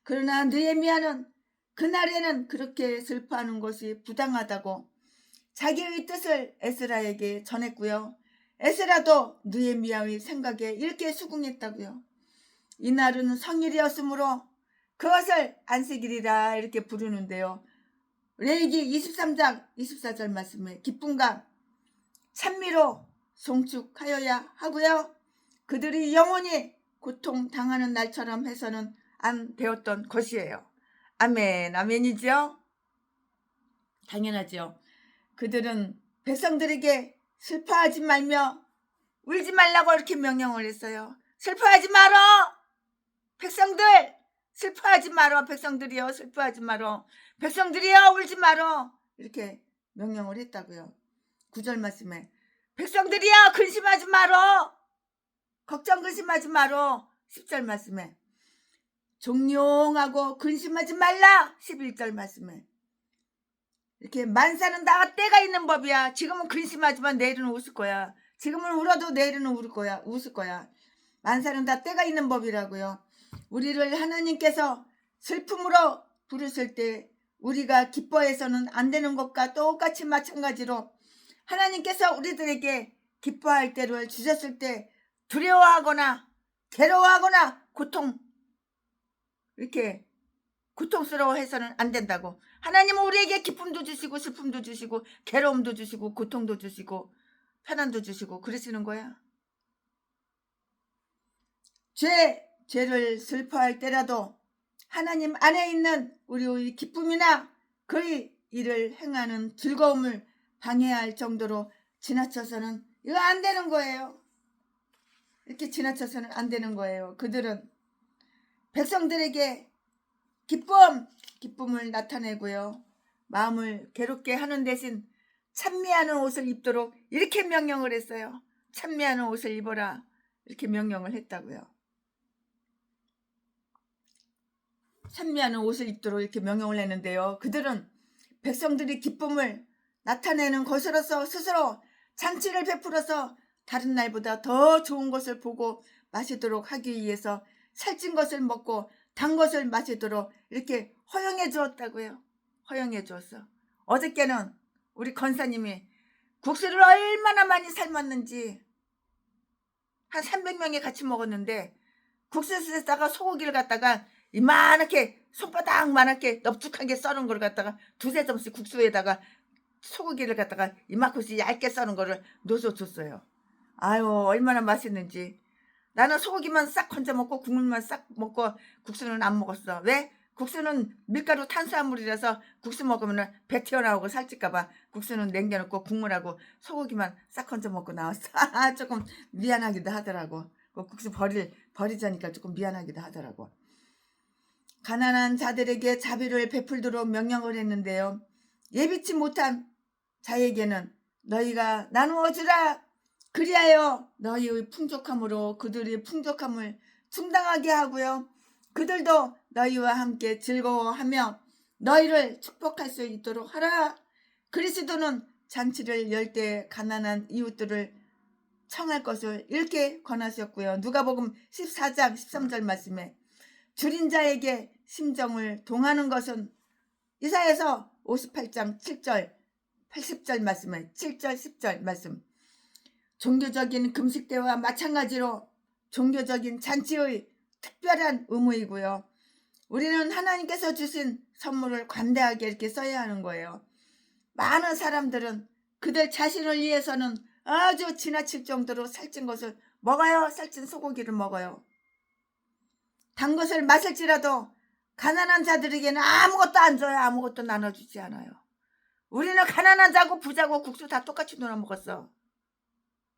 그러나 느헤미야는 그날에는 그렇게 슬퍼하는 것이 부당하다고 자기의 뜻을 에스라에게 전했고요. 에스라도 느헤미야의 생각에 이렇게 수긍했다고요. 이날은 성일이었으므로 그것을 안식일이라 이렇게 부르는데요. 레위기 23장 24절 말씀에 기쁨과 찬미로 송축하여야 하고요. 그들이 영원히 고통당하는 날처럼 해서는 안 되었던 것이에요. 아멘, 아멘이죠? 당연하죠. 그들은 백성들에게 슬퍼하지 말며 울지 말라고 이렇게 명령을 했어요. 슬퍼하지 말어! 백성들! 슬퍼하지 말어! 백성들이여 슬퍼하지 말어! 백성들이여 울지 말어! 이렇게 명령을 했다고요. 9절 말씀에 백성들이여 근심하지 말어! 걱정 근심하지 말어! 10절 말씀에 종용하고 근심하지 말라! 11절 말씀에 이렇게 만사는 다 때가 있는 법이야. 지금은 근심하지만 내일은 웃을 거야. 지금은 울어도 내일은 웃을 거야. 만사는 다 때가 있는 법이라고요. 우리를 하나님께서 슬픔으로 부르실 때 우리가 기뻐해서는 안 되는 것과 똑같이 마찬가지로 하나님께서 우리들에게 기뻐할 때를 주셨을 때 두려워하거나 괴로워하거나 이렇게 고통스러워해서는 안 된다고. 하나님은 우리에게 기쁨도 주시고 슬픔도 주시고 괴로움도 주시고 고통도 주시고 편안도 주시고 그러시는 거야. 죄를 슬퍼할 때라도 하나님 안에 있는 우리의 기쁨이나 그의 일을 행하는 즐거움을 방해할 정도로 지나쳐서는 이거 안 되는 거예요. 이렇게 지나쳐서는 안 되는 거예요. 그들은 백성들에게 기쁨을 나타내고요. 마음을 괴롭게 하는 대신 찬미하는 옷을 입도록 이렇게 명령을 했어요. 찬미하는 옷을 입어라. 이렇게 명령을 했다고요. 찬미하는 옷을 입도록 이렇게 명령을 했는데요. 그들은 백성들이 기쁨을 나타내는 것으로서 스스로 잔치를 베풀어서 다른 날보다 더 좋은 것을 보고 마시도록 하기 위해서 살찐 것을 먹고 단 것을 마시도록 이렇게 허용해 주었다고요. 허용해 주었어. 어저께는 우리 권사님이 국수를 얼마나 많이 삶았는지 한 300명이 같이 먹었는데 국수에다가 소고기를 갖다가 이만하게 손바닥만하게 넙죽하게 썰은 걸 갖다가 두세 점씩 국수에다가 소고기를 갖다가 이만큼씩 얇게 썰은 거를 넣어서 줬어요. 아유 얼마나 맛있는지. 나는 소고기만 싹 건져 먹고 국물만 싹 먹고 국수는 안 먹었어. 왜? 국수는 밀가루 탄수화물이라서 국수 먹으면 배 튀어나오고 살찔까봐 국수는 남겨놓고 국물하고 소고기만 싹 건져 먹고 나왔어. 조금 미안하기도 하더라고. 국수 버리자니까 조금 미안하기도 하더라고. 가난한 자들에게 자비를 베풀도록 명령을 했는데요. 예비치 못한 자에게는 너희가 나누어 주라. 그리하여 너희의 풍족함으로 그들의 풍족함을 충당하게 하고요. 그들도 너희와 함께 즐거워하며 너희를 축복할 수 있도록 하라. 그리스도는 잔치를 열 때 가난한 이웃들을 청할 것을 이렇게 권하셨고요. 누가복음 14장 13절 말씀에 줄인 자에게 심정을 동하는 것은 이사야서 58장 7절 80절 말씀에 7절 10절 말씀 종교적인 금식 때와 마찬가지로 종교적인 잔치의 특별한 의무이고요. 우리는 하나님께서 주신 선물을 관대하게 이렇게 써야 하는 거예요. 많은 사람들은 그들 자신을 위해서는 아주 지나칠 정도로 살찐 것을 먹어요. 살찐 소고기를 먹어요. 단 것을 마실지라도 가난한 자들에게는 아무것도 안 줘요. 아무것도 나눠주지 않아요. 우리는 가난한 자고 부자고 국수 다 똑같이 놀아 먹었어.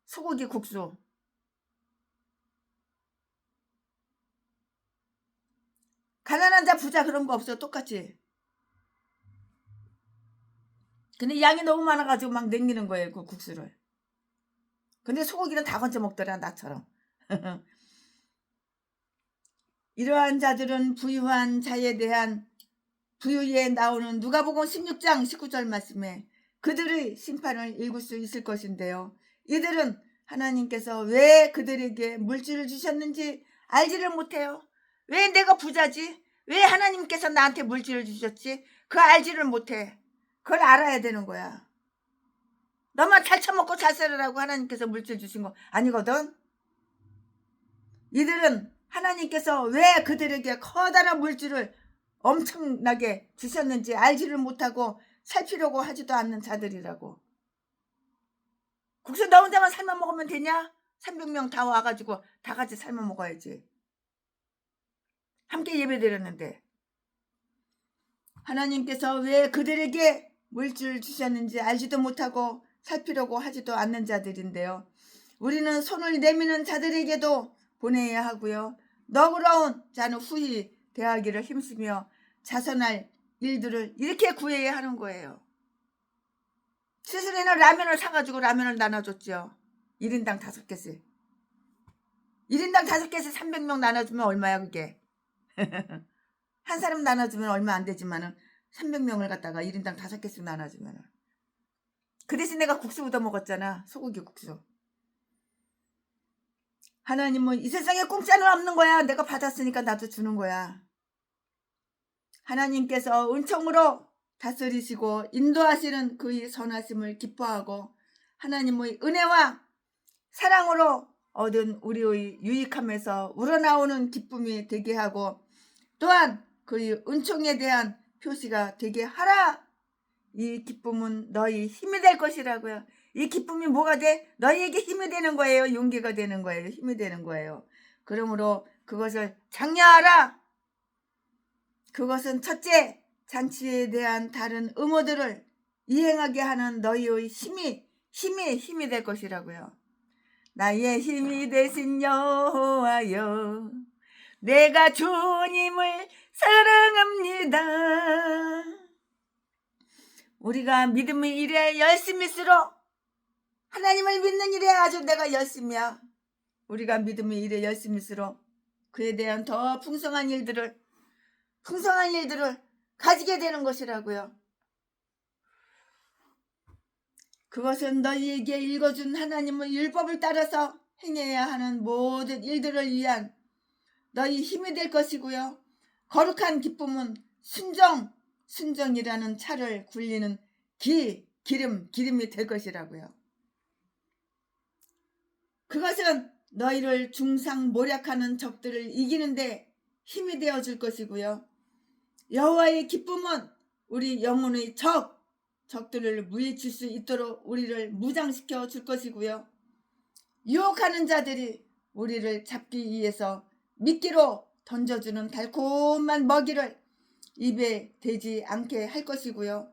소고기 국수. 가난한 자 부자 그런 거 없어. 똑같이. 근데 양이 너무 많아가지고 막 남기는 거예요. 그 국수를. 근데 소고기는 다 건져 먹더라. 나처럼. 이러한 자들은 부유한 자에 대한 부유에 나오는 누가복음 16장 19절 말씀에 그들의 심판을 읽을 수 있을 것인데요. 이들은 하나님께서 왜 그들에게 물질을 주셨는지 알지를 못해요. 왜 내가 부자지? 왜 하나님께서 나한테 물질을 주셨지? 그거 알지를 못해. 그걸 알아야 되는 거야. 너만 잘 처먹고 잘 살으라고 하나님께서 물질 주신 거 아니거든. 이들은 하나님께서 왜 그들에게 커다란 물질을 엄청나게 주셨는지 알지를 못하고 살피려고 하지도 않는 자들이라고. 국수 너 혼자만 삶아 먹으면 되냐? 300명 다 와가지고 다 같이 삶아 먹어야지. 함께 예배드렸는데 하나님께서 왜 그들에게 물질을 주셨는지 알지도 못하고 살피려고 하지도 않는 자들인데요. 우리는 손을 내미는 자들에게도 보내야 하고요. 너그러운 자는 후히 대하기를 힘쓰며 자선할 일들을 이렇게 구해야 하는 거예요. 스스로는 라면을 사가지고 라면을 나눠줬죠. 1인당 5개씩. 1인당 5개씩 300명 나눠주면 얼마야 그게. 한 사람 나눠주면 얼마 안 되지만은 300명을 갖다가 1인당 5개씩 나눠주면은. 그 대신 내가 국수 얻어 먹었잖아. 소고기 국수. 하나님은 이 세상에 공짜는 없는 거야. 내가 받았으니까 나도 주는 거야. 하나님께서 은총으로 다스리시고 인도하시는 그의 선하심을 기뻐하고 하나님의 은혜와 사랑으로 얻은 우리의 유익함에서 우러나오는 기쁨이 되게 하고 또한 그의 은총에 대한 표시가 되게 하라. 이 기쁨은 너희 힘이 될 것이라고요. 이 기쁨이 뭐가 돼? 너희에게 힘이 되는 거예요. 용기가 되는 거예요. 힘이 되는 거예요. 그러므로 그것을 장려하라. 그것은 첫째, 잔치에 대한 다른 의무들을 이행하게 하는 너희의 힘이 될 것이라고요. 나의 힘이 되신 여호와여, 내가 주님을 사랑합니다. 우리가 믿음의 일에 열심일수록 하나님을 믿는 일에 아주 내가 열심이야. 우리가 믿음의 일에 열심일수록 그에 대한 더 풍성한 일들을 가지게 되는 것이라고요. 그것은 너희에게 읽어준 하나님의 율법을 따라서 행해야 하는 모든 일들을 위한 너희 힘이 될 것이고요. 거룩한 기쁨은 순정이라는 차를 굴리는 기름이 될 것이라고요. 그것은 너희를 중상모략하는 적들을 이기는데 힘이 되어줄 것이고요. 여호와의 기쁨은 우리 영혼의 적들을 물리칠 수 있도록 우리를 무장시켜 줄 것이고요. 유혹하는 자들이 우리를 잡기 위해서 미끼로 던져주는 달콤한 먹이를 입에 대지 않게 할 것이고요.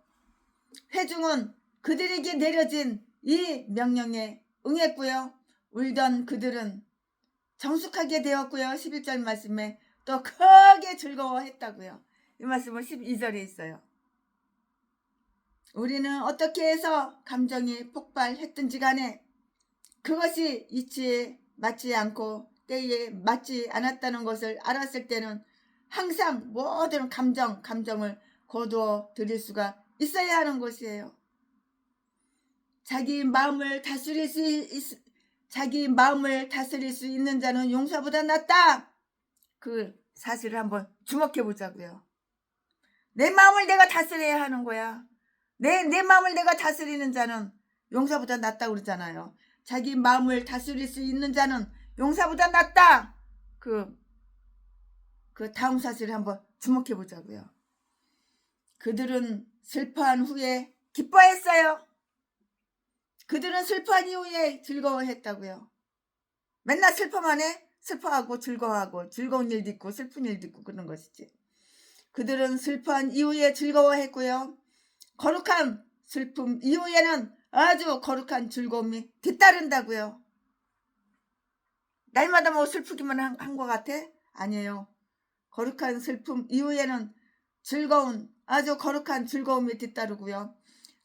회중은 그들에게 내려진 이 명령에 응했고요. 울던 그들은 정숙하게 되었고요. 11절 말씀에 또 크게 즐거워했다고요. 이 말씀은 12절에 있어요. 우리는 어떻게 해서 감정이 폭발했든지 간에 그것이 이치에 맞지 않고 때에 맞지 않았다는 것을 알았을 때는 항상 모든 감정을 거두어 드릴 수가 있어야 하는 것이에요. 자기 마음을 다스릴 수 있는 자는 용사보다 낫다. 그 사실을 한번 주목해 보자고요. 내 마음을 내가 다스려야 하는 거야. 내 마음을 내가 다스리는 자는 용사보다 낫다고 그러잖아요. 자기 마음을 다스릴 수 있는 자는 용사보다 낫다. 그 다음 사실을 한번 주목해 보자고요. 그들은 슬퍼한 후에 기뻐했어요. 그들은 슬퍼한 이후에 즐거워했다고요. 맨날 슬퍼만 해? 슬퍼하고 즐거워하고 즐거운 일도 있고 슬픈 일도 있고 그런 것이지. 그들은 슬퍼한 이후에 즐거워했고요. 거룩한 슬픔 이후에는 아주 거룩한 즐거움이 뒤따른다고요. 날마다 뭐 슬프기만 한 것 같아? 아니에요. 거룩한 슬픔 이후에는 즐거운 아주 거룩한 즐거움이 뒤따르고요.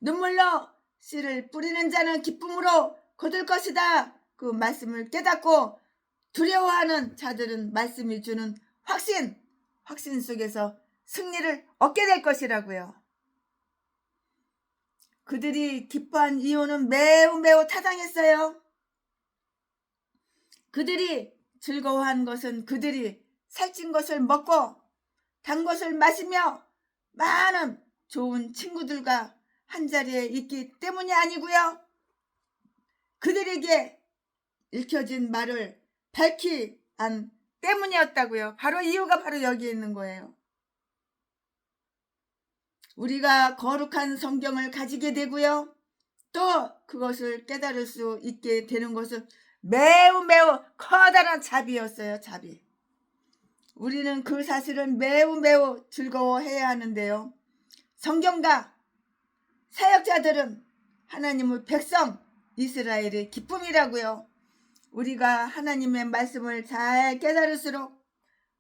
눈물로 씨를 뿌리는 자는 기쁨으로 거둘 것이다. 그 말씀을 깨닫고 두려워하는 자들은 말씀이 주는 확신 속에서 승리를 얻게 될 것이라고요. 그들이 기뻐한 이유는 매우 타당했어요. 그들이 즐거워한 것은 그들이 살찐 것을 먹고 단 것을 마시며 많은 좋은 친구들과 한자리에 있기 때문이 아니고요. 그들에게 읽혀진 말을 밝히 안 때문이었다고요. 바로 이유가 바로 여기에 있는 거예요. 우리가 거룩한 성경을 가지게 되고요. 또 그것을 깨달을 수 있게 되는 것은 매우 커다란 자비였어요. 자비. 우리는 그 사실을 매우 즐거워해야 하는데요. 성경가 사역자들은 하나님의 백성 이스라엘의 기쁨이라고요. 우리가 하나님의 말씀을 잘 깨달을수록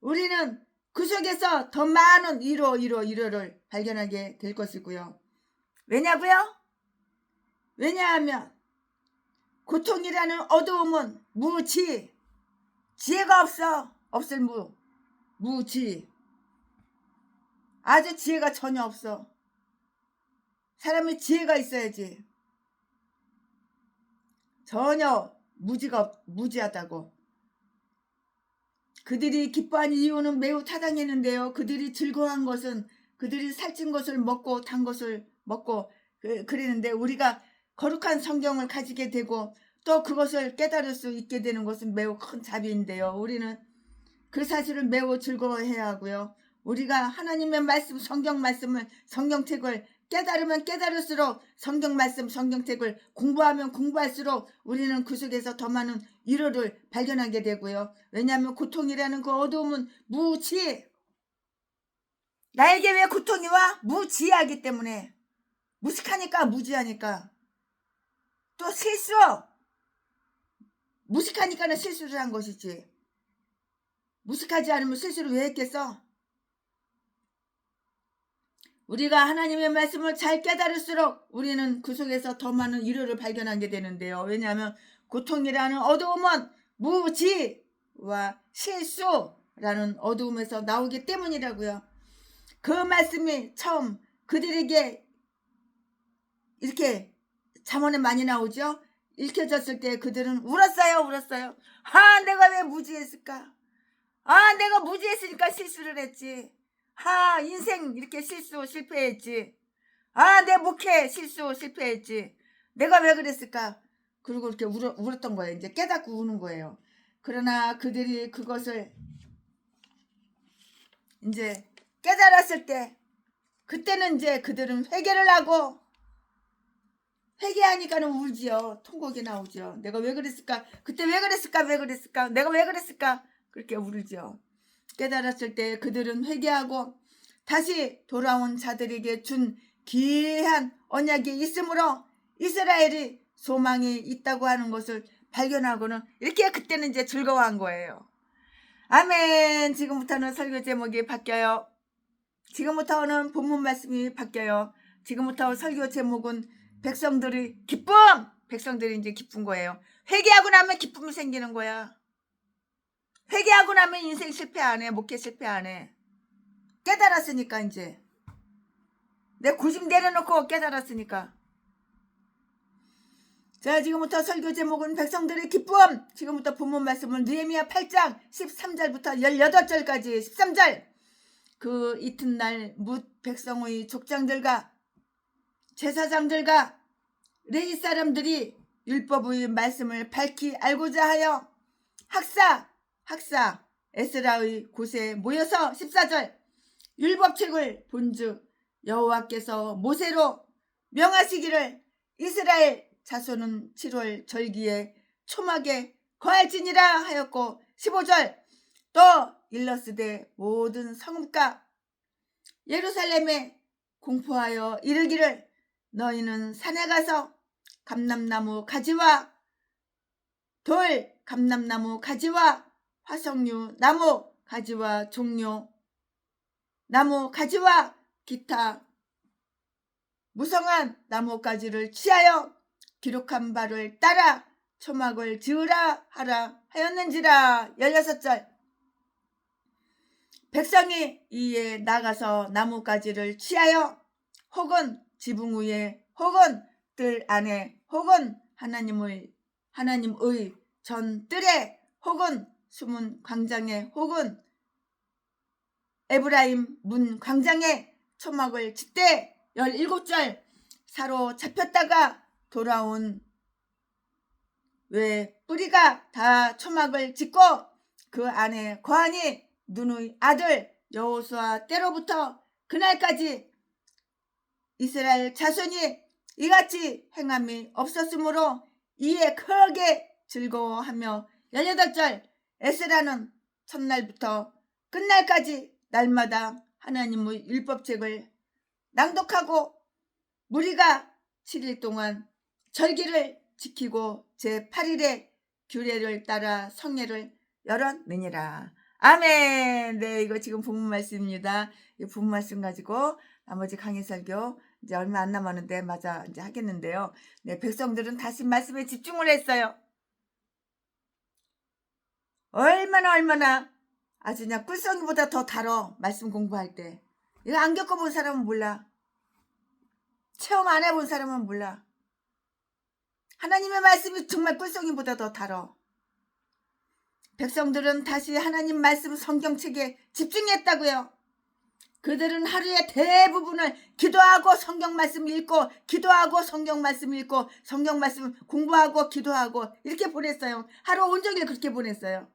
우리는 그 속에서 더 많은 위로를 발견하게 될 것이고요. 왜냐고요? 왜냐하면 고통이라는 어두움은 지혜가 없을 무지. 아주 지혜가 전혀 없어. 사람이 지혜가 있어야지. 전혀 무지하다고. 그들이 기뻐한 이유는 매우 타당했는데요. 그들이 즐거워한 것은 그들이 살찐 것을 먹고 단 것을 먹고 그랬는데 우리가 거룩한 성경을 가지게 되고 또 그것을 깨달을 수 있게 되는 것은 매우 큰 자비인데요. 우리는 그 사실을 매우 즐거워해야 하고요. 우리가 하나님의 말씀, 성경책을 깨달으면 깨달을수록 성경 말씀, 성경책을 공부하면 공부할수록 우리는 그 속에서 더 많은 위로를 발견하게 되고요. 왜냐하면 고통이라는 그 어두움은 나에게 왜 고통이 와? 무지하기 때문에. 무식하니까 무지하니까. 또 무식하니까는 실수를 한 것이지. 무식하지 않으면 실수를 왜 했겠어? 우리가 하나님의 말씀을 잘 깨달을수록 우리는 그 속에서 더 많은 위로를 발견하게 되는데요. 왜냐하면 고통이라는 어두움은 무지와 실수라는 어두움에서 나오기 때문이라고요. 그 말씀이 처음 그들에게 이렇게 잠언에 많이 나오죠. 읽혀졌을 때 그들은 울었어요. 내가 왜 무지했을까? 내가 무지했으니까 실수를 했지. 인생 이렇게 실패했지. 내 목회 실패했지. 내가 왜 그랬을까? 그리고 이렇게 울었던 거예요. 이제 깨닫고 우는 거예요. 그러나 그들이 그것을 이제 깨달았을 때 그때는 이제 그들은 회개를 하고 회개하니까는 울지요. 통곡이 나오죠. 내가 왜 그랬을까? 그때 왜 그랬을까? 내가 왜 그랬을까? 그렇게 울죠. 깨달았을 때 그들은 회개하고 다시 돌아온 자들에게 준 귀한 언약이 있으므로 이스라엘이 소망이 있다고 하는 것을 발견하고는 이렇게 그때는 이제 즐거워한 거예요. 아멘. 지금부터는 설교 제목이 바뀌어요. 지금부터는 본문 말씀이 바뀌어요. 지금부터 설교 제목은 백성들이 이제 기쁜 거예요. 회개하고 나면 기쁨이 생기는 거야. 회개하고 나면 인생 실패 안 해. 목회 실패 안 해. 깨달았으니까 이제. 내 고집 내려놓고 깨달았으니까. 자, 지금부터 설교 제목은 백성들의 기쁨. 지금부터 본문 말씀은 느헤미야 8장 13절부터 18절까지 13절. 그 이튿날 뭇 백성의 족장들과 제사장들과 레위 사람들이 율법의 말씀을 밝히 알고자 하여 학사 에스라의 곳에 모여서 14절 율법책을 본즉 여호와께서 모세로 명하시기를 이스라엘 자손은 7월 절기에 초막에 거할지니라 하였고 15절 또 일러스되 모든 성읍과 예루살렘에 공포하여 이르기를 너희는 산에 가서 감람나무 가지와 돌 감람나무 가지와 화석류 나무 가지와 종료 나무 가지와 기타 무성한 나무가지를 취하여 기록한 바를 따라 초막을 지으라 하라 하였는지라. 16절 백성이 이에 나가서 나무가지를 취하여 혹은 지붕 위에 혹은 뜰 안에 혹은 하나님의 전 뜰에 혹은 숨은 광장에 혹은 에브라임 문 광장에 초막을 짓되 17절 사로잡혔다가 돌아온 왜 뿌리가 다 초막을 짓고 그 안에 거하니 눈의 아들 여호수아 때로부터 그날까지 이스라엘 자손이 이같이 행함이 없었으므로 이에 크게 즐거워하며 18절 에스라는 첫날부터 끝날까지 날마다 하나님의 율법책을 낭독하고 무리가 7일 동안 절기를 지키고 제8일에 규례를 따라 성례를 열었느니라. 아멘. 네, 이거 지금 본문 말씀입니다. 이 본문 말씀 가지고 나머지 강의 설교 이제 얼마 안 남았는데 맞아 이제 하겠는데요. 네, 백성들은 다시 말씀에 집중을 했어요. 얼마나 아주 그냥 꿀성이보다 더 달어. 말씀 공부할 때 이거 안 겪어본 사람은 몰라. 체험 안 해본 사람은 몰라. 하나님의 말씀이 정말 꿀성이보다 더 달어. 백성들은 다시 하나님 말씀 성경책에 집중했다고요. 그들은 하루의 대부분을 기도하고 성경 말씀 읽고 기도하고 성경 말씀 읽고 성경 말씀 공부하고 기도하고 이렇게 보냈어요. 하루 온종일 그렇게 보냈어요.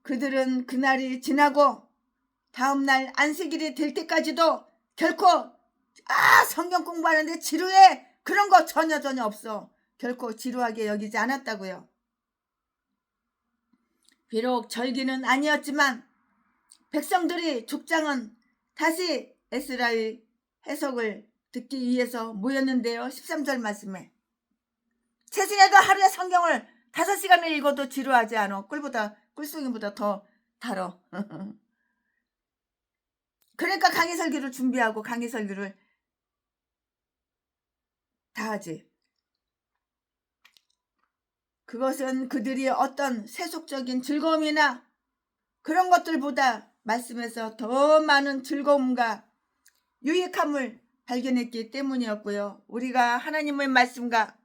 그들은 그날이 지나고 다음날 안식일이 될 때까지도 결코 성경 공부하는데 지루해 그런 거 전혀 없어. 결코 지루하게 여기지 않았다고요. 비록 절기는 아니었지만 백성들이 족장은 다시 에스라의 해석을 듣기 위해서 모였는데요. 13절 말씀에 최신에도 하루에 성경을 5시간을 읽어도 지루하지 않아. 꿀송이보다 더 달어. 그러니까 강의 설교를 준비하고 강의 설교를 다 하지. 그것은 그들이 어떤 세속적인 즐거움이나 그런 것들보다 말씀에서 더 많은 즐거움과 유익함을 발견했기 때문이었고요. 우리가 하나님의 말씀과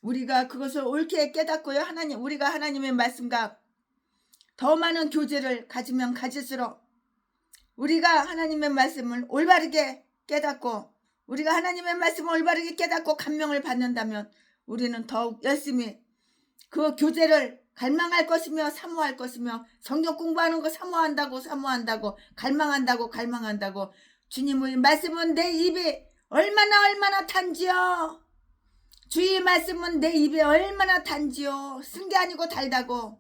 우리가 그것을 옳게 깨닫고요. 우리가 하나님의 말씀과 더 많은 교제를 가지면 가질수록 우리가 하나님의 말씀을 올바르게 깨닫고 우리가 하나님의 말씀을 올바르게 깨닫고 감명을 받는다면 우리는 더욱 열심히 그 교제를 갈망할 것이며 사모할 것이며 성경 공부하는 거 사모한다고 갈망한다고 주님의 말씀은 내 입에 얼마나 단지요. 주의 말씀은 내 입에 얼마나 단지요. 쓴 게 아니고 달다고.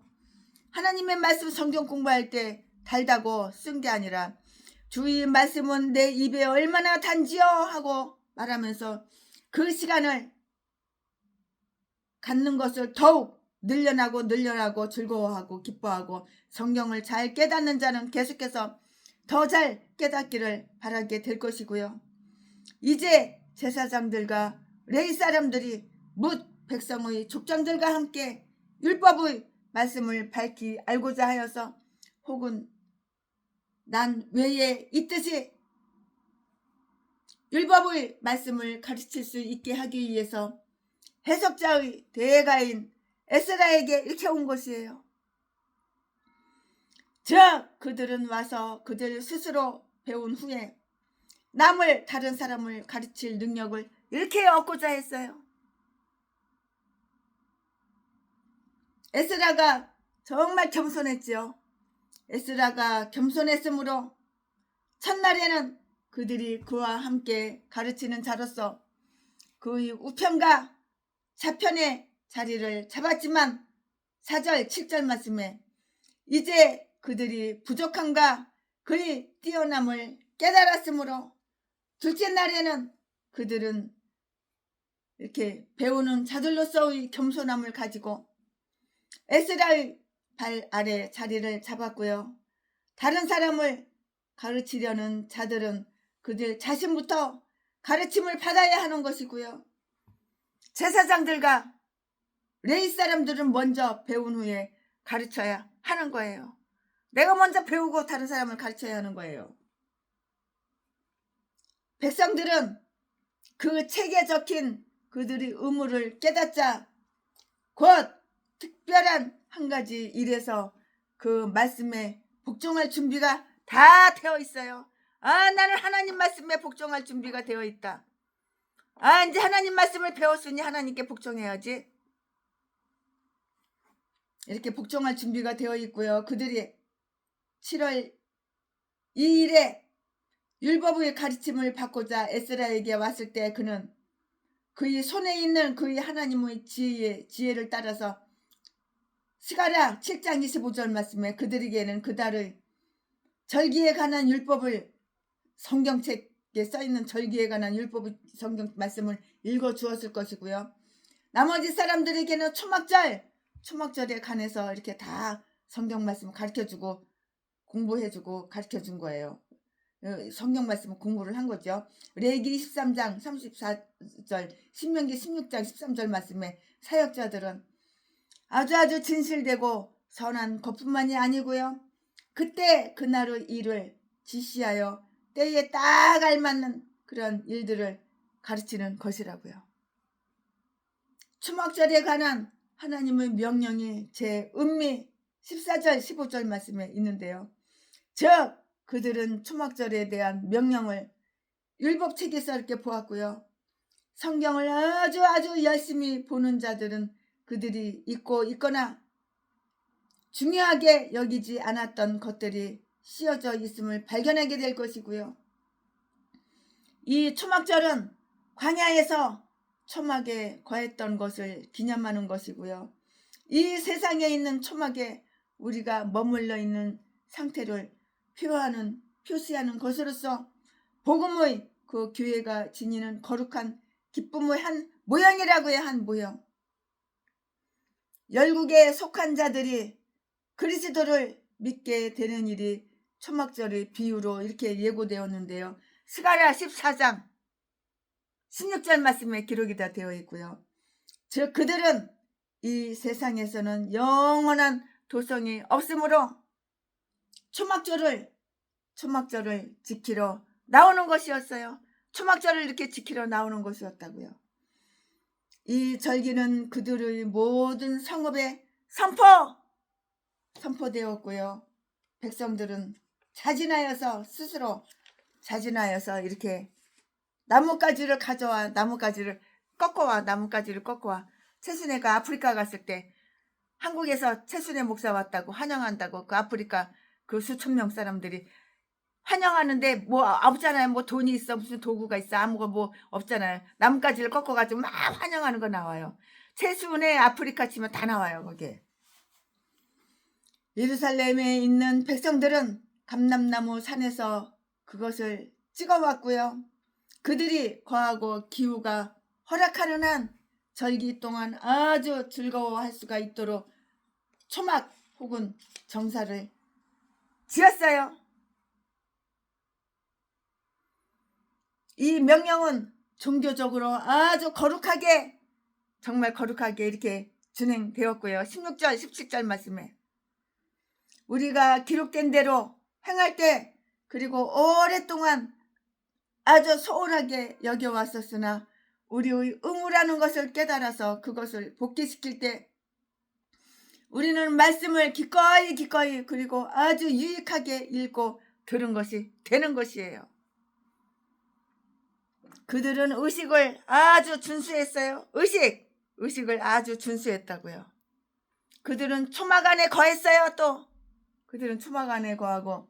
하나님의 말씀 성경 공부할 때 달다고 쓴 게 아니라 주의 말씀은 내 입에 얼마나 단지요 하고 말하면서 그 시간을 갖는 것을 더욱 늘려나고 즐거워하고 기뻐하고 성경을 잘 깨닫는 자는 계속해서 더 잘 깨닫기를 바라게 될 것이고요. 이제 제사장들과 레위 사람들이 뭇 백성의 족장들과 함께 율법의 말씀을 밝히 알고자 하여서 혹은 난 외에 이 뜻이 율법의 말씀을 가르칠 수 있게 하기 위해서 해석자의 대가인 에스라에게 이렇게 온 것이에요. 그들은 와서 그들 스스로 배운 후에 다른 사람을 가르칠 능력을 이렇게 얻고자 했어요. 에스라가 정말 겸손했지요. 에스라가 겸손했으므로 첫날에는 그들이 그와 함께 가르치는 자로서 그의 우편과 좌편의 자리를 잡았지만 4절 7절 말씀에 이제 그들이 부족함과 그의 뛰어남을 깨달았으므로 둘째 날에는 그들은 이렇게 배우는 자들로서의 겸손함을 가지고 에스라의 발 아래 자리를 잡았고요. 다른 사람을 가르치려는 자들은 그들 자신부터 가르침을 받아야 하는 것이고요. 제사장들과 레위 사람들은 먼저 배운 후에 가르쳐야 하는 거예요. 내가 먼저 배우고 다른 사람을 가르쳐야 하는 거예요. 백성들은 그 책에 적힌 그들의 의무를 깨닫자 곧 특별한 한 가지 일에서 그 말씀에 복종할 준비가 다 되어 있어요. 나는 하나님 말씀에 복종할 준비가 되어 있다. 이제 하나님 말씀을 배웠으니 하나님께 복종해야지. 이렇게 복종할 준비가 되어 있고요. 그들이 7월 2일에 율법의 가르침을 받고자 에스라에게 왔을 때 그는 그의 손에 있는 그의 하나님의 지혜를 따라서 스가랴 7장 25절 말씀에 그들에게는 그달의 절기에 관한 율법을 성경책에 써있는 절기에 관한 율법 성경 말씀을 읽어주었을 것이고요. 나머지 사람들에게는 초막절에 관해서 이렇게 다 성경 말씀을 가르쳐주고 공부해주고 가르쳐준 거예요. 성경 말씀을 공부를 한 거죠. 레위기 23장 34절, 신명기 16장 13절 말씀에 사역자들은 아주 진실되고 선한 것뿐만이 아니고요. 그때 그날의 일을 지시하여 때에 딱 알맞는 그런 일들을 가르치는 것이라고요. 초막절에 관한 하나님의 명령이 제 음미 14절 15절 말씀에 있는데요. 즉 그들은 초막절에 대한 명령을 율법책에서 이렇게 보았고요. 성경을 아주 열심히 보는 자들은 그들이 읽고 있거나 중요하게 여기지 않았던 것들이 씌어져 있음을 발견하게 될 것이고요. 이 초막절은 광야에서 초막에 거했던 것을 기념하는 것이고요. 이 세상에 있는 초막에 우리가 머물러 있는 상태를 표시하는 것으로서 복음의 그 교회가 지니는 거룩한 기쁨의 한 모형이라고 해야 한 모형. 열국에 속한 자들이 그리스도를 믿게 되는 일이 초막절의 비유로 이렇게 예고되었는데요. 스가랴 14장 16절 말씀에 기록이 다 되어 있고요. 즉 그들은 이 세상에서는 영원한 도성이 없으므로 초막절을 지키러 나오는 것이었어요. 초막절을 이렇게 지키러 나오는 것이었다고요. 이 절기는 그들의 모든 성읍에 선포되었고요. 백성들은 스스로 자진하여서 이렇게 나뭇가지를 가져와 나뭇가지를 꺾어와 최순애가 아프리카 갔을 때 한국에서 최순애 목사 왔다고 환영한다고 그 아프리카 그 수천 명 사람들이 환영하는데 뭐 없잖아요. 뭐 돈이 있어 무슨 도구가 있어 아무거 뭐 없잖아요. 나뭇가지를 꺾어가지고 막 환영하는 거 나와요. 최순애 아프리카 치면 다 나와요 거기에. 예루살렘에 있는 백성들은 감람나무 산에서 그것을 찍어왔고요. 그들이 거하고 기후가 허락하는 한 절기 동안 아주 즐거워할 수가 있도록 초막 혹은 정사를 지었어요. 이 명령은 종교적으로 아주 정말 거룩하게 이렇게 진행되었고요. 16절 17절 말씀에 우리가 기록된 대로 행할 때 그리고 오랫동안 아주 소홀하게 여겨왔었으나 우리의 의무라는 것을 깨달아서 그것을 복귀시킬 때 우리는 말씀을 기꺼이 그리고 아주 유익하게 읽고 들은 것이 되는 것이에요. 그들은 의식을 아주 준수했어요. 의식을 아주 준수했다고요. 그들은 초막 안에 거했어요. 또 그들은 초막 안에 거하고,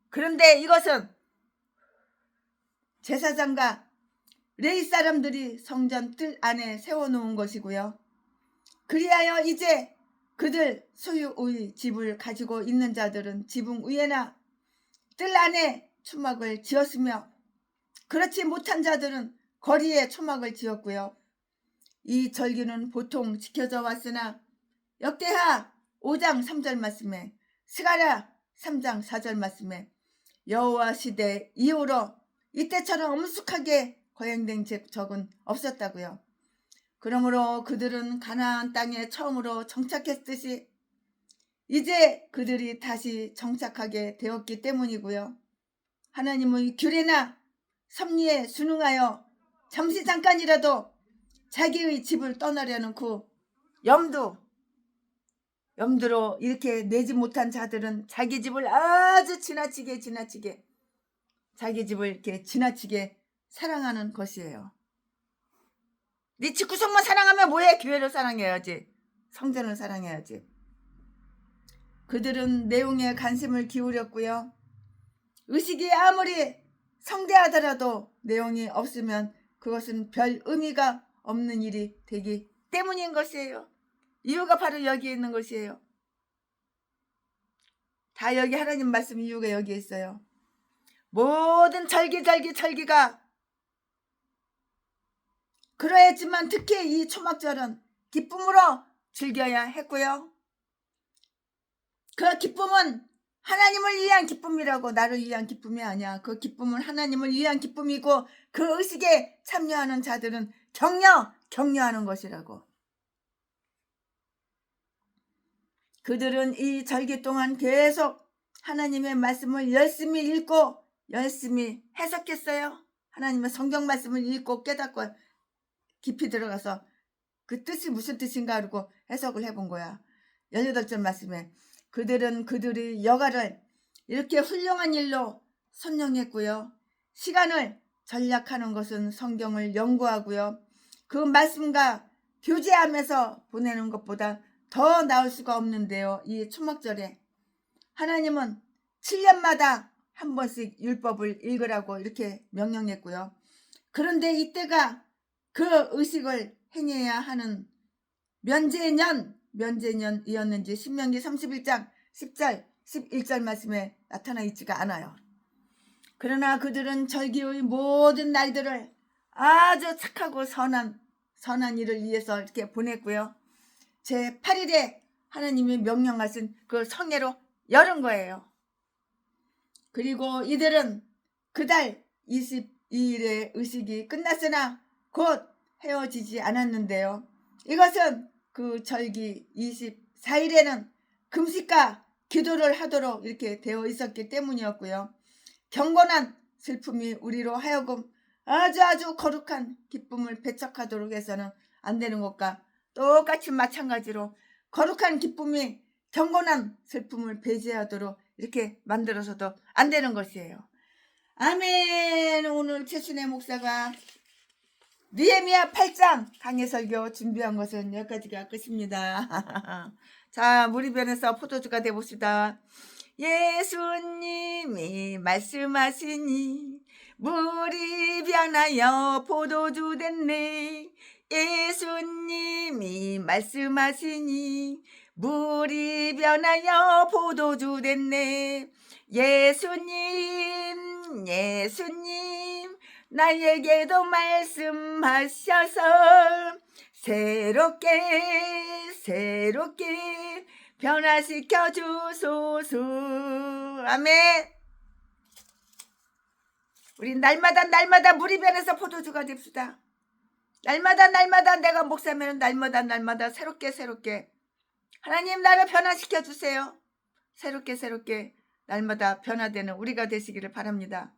그런데 이것은 제사장과 레위 사람들이 성전 뜰 안에 세워놓은 것이고요. 그리하여 이제 그들 소유의 집을 가지고 있는 자들은 지붕 위에나 뜰 안에 초막을 지었으며, 그렇지 못한 자들은 거리에 초막을 지었고요. 이 절기는 보통 지켜져 왔으나 역대하 5장 3절 말씀에, 스가랴 3장 4절 말씀에 여호와 시대 이후로 이때처럼 엄숙하게 거행된 적은 없었다고요. 그러므로 그들은 가나안 땅에 처음으로 정착했듯이 이제 그들이 다시 정착하게 되었기 때문이고요. 하나님의 규례나 섭리에 순응하여 잠시 잠깐이라도 자기의 집을 떠나려는 그 염두로 이렇게 내지 못한 자들은 자기 집을 아주 지나치게 자기 집을 이렇게 지나치게 사랑하는 것이에요. 네 집구석만 사랑하면 뭐해? 교회를 사랑해야지. 성전을 사랑해야지. 그들은 내용에 관심을 기울였고요. 의식이 아무리 성대하더라도 내용이 없으면 그것은 별 의미가 없는 일이 되기 때문인 것이에요. 이유가 바로 여기에 있는 것이에요. 다 여기 하나님 말씀 이유가 여기에 있어요. 모든 절기가 그러했지만 특히 이 초막절은 기쁨으로 즐겨야 했고요. 그 기쁨은 하나님을 위한 기쁨이라고, 나를 위한 기쁨이 아니야. 그 기쁨은 하나님을 위한 기쁨이고, 그 의식에 참여하는 자들은 격려하는 것이라고. 그들은 이 절기 동안 계속 하나님의 말씀을 열심히 읽고 열심히 해석했어요. 하나님의 성경 말씀을 읽고 깨닫고 깊이 들어가서 그 뜻이 무슨 뜻인가 하고 해석을 해본 거야. 18절 말씀에 그들은 그들의 여가를 이렇게 훌륭한 일로 선용했고요. 시간을 전략하는 것은 성경을 연구하고요. 그 말씀과 교제하면서 보내는 것보다 더 나을 수가 없는데요. 이 초막절에 하나님은 7년마다 한 번씩 율법을 읽으라고 이렇게 명령했고요. 그런데 이때가 그 의식을 행해야 하는 면제년이었는지 신명기 31장 10절 11절 말씀에 나타나 있지가 않아요. 그러나 그들은 절기의 모든 날들을 아주 착하고 선한 일을 위해서 이렇게 보냈고요. 제 8일에 하나님이 명령하신 그 성회로 열은 거예요. 그리고 이들은 그달 22일의 의식이 끝났으나 곧 헤어지지 않았는데요. 이것은 그 절기 24일에는 금식과 기도를 하도록 이렇게 되어 있었기 때문이었고요. 경건한 슬픔이 우리로 하여금 아주 거룩한 기쁨을 배척하도록 해서는 안 되는 것과 똑같이 마찬가지로 거룩한 기쁨이 경건한 슬픔을 배제하도록 이렇게 만들어서도 안 되는 것이에요. 아멘. 오늘 최순애 목사가 느헤미야 8장 강해설교 준비한 것은 여기까지가 끝입니다. 자, 무리변에서 포도주가 되봅시다. 예수님이 말씀하시니 물이 변하여 포도주 됐네. 예수님이 말씀하시니 물이 변하여 포도주 됐네. 예수님 나에게도 말씀하셔서 새롭게 변화시켜 주소서. 아멘. 우리 날마다 물이 변해서 포도주가 됩시다. 날마다 내가 목사면 날마다 새롭게 하나님 나를 변화시켜 주세요. 새롭게 날마다 변화되는 우리가 되시기를 바랍니다.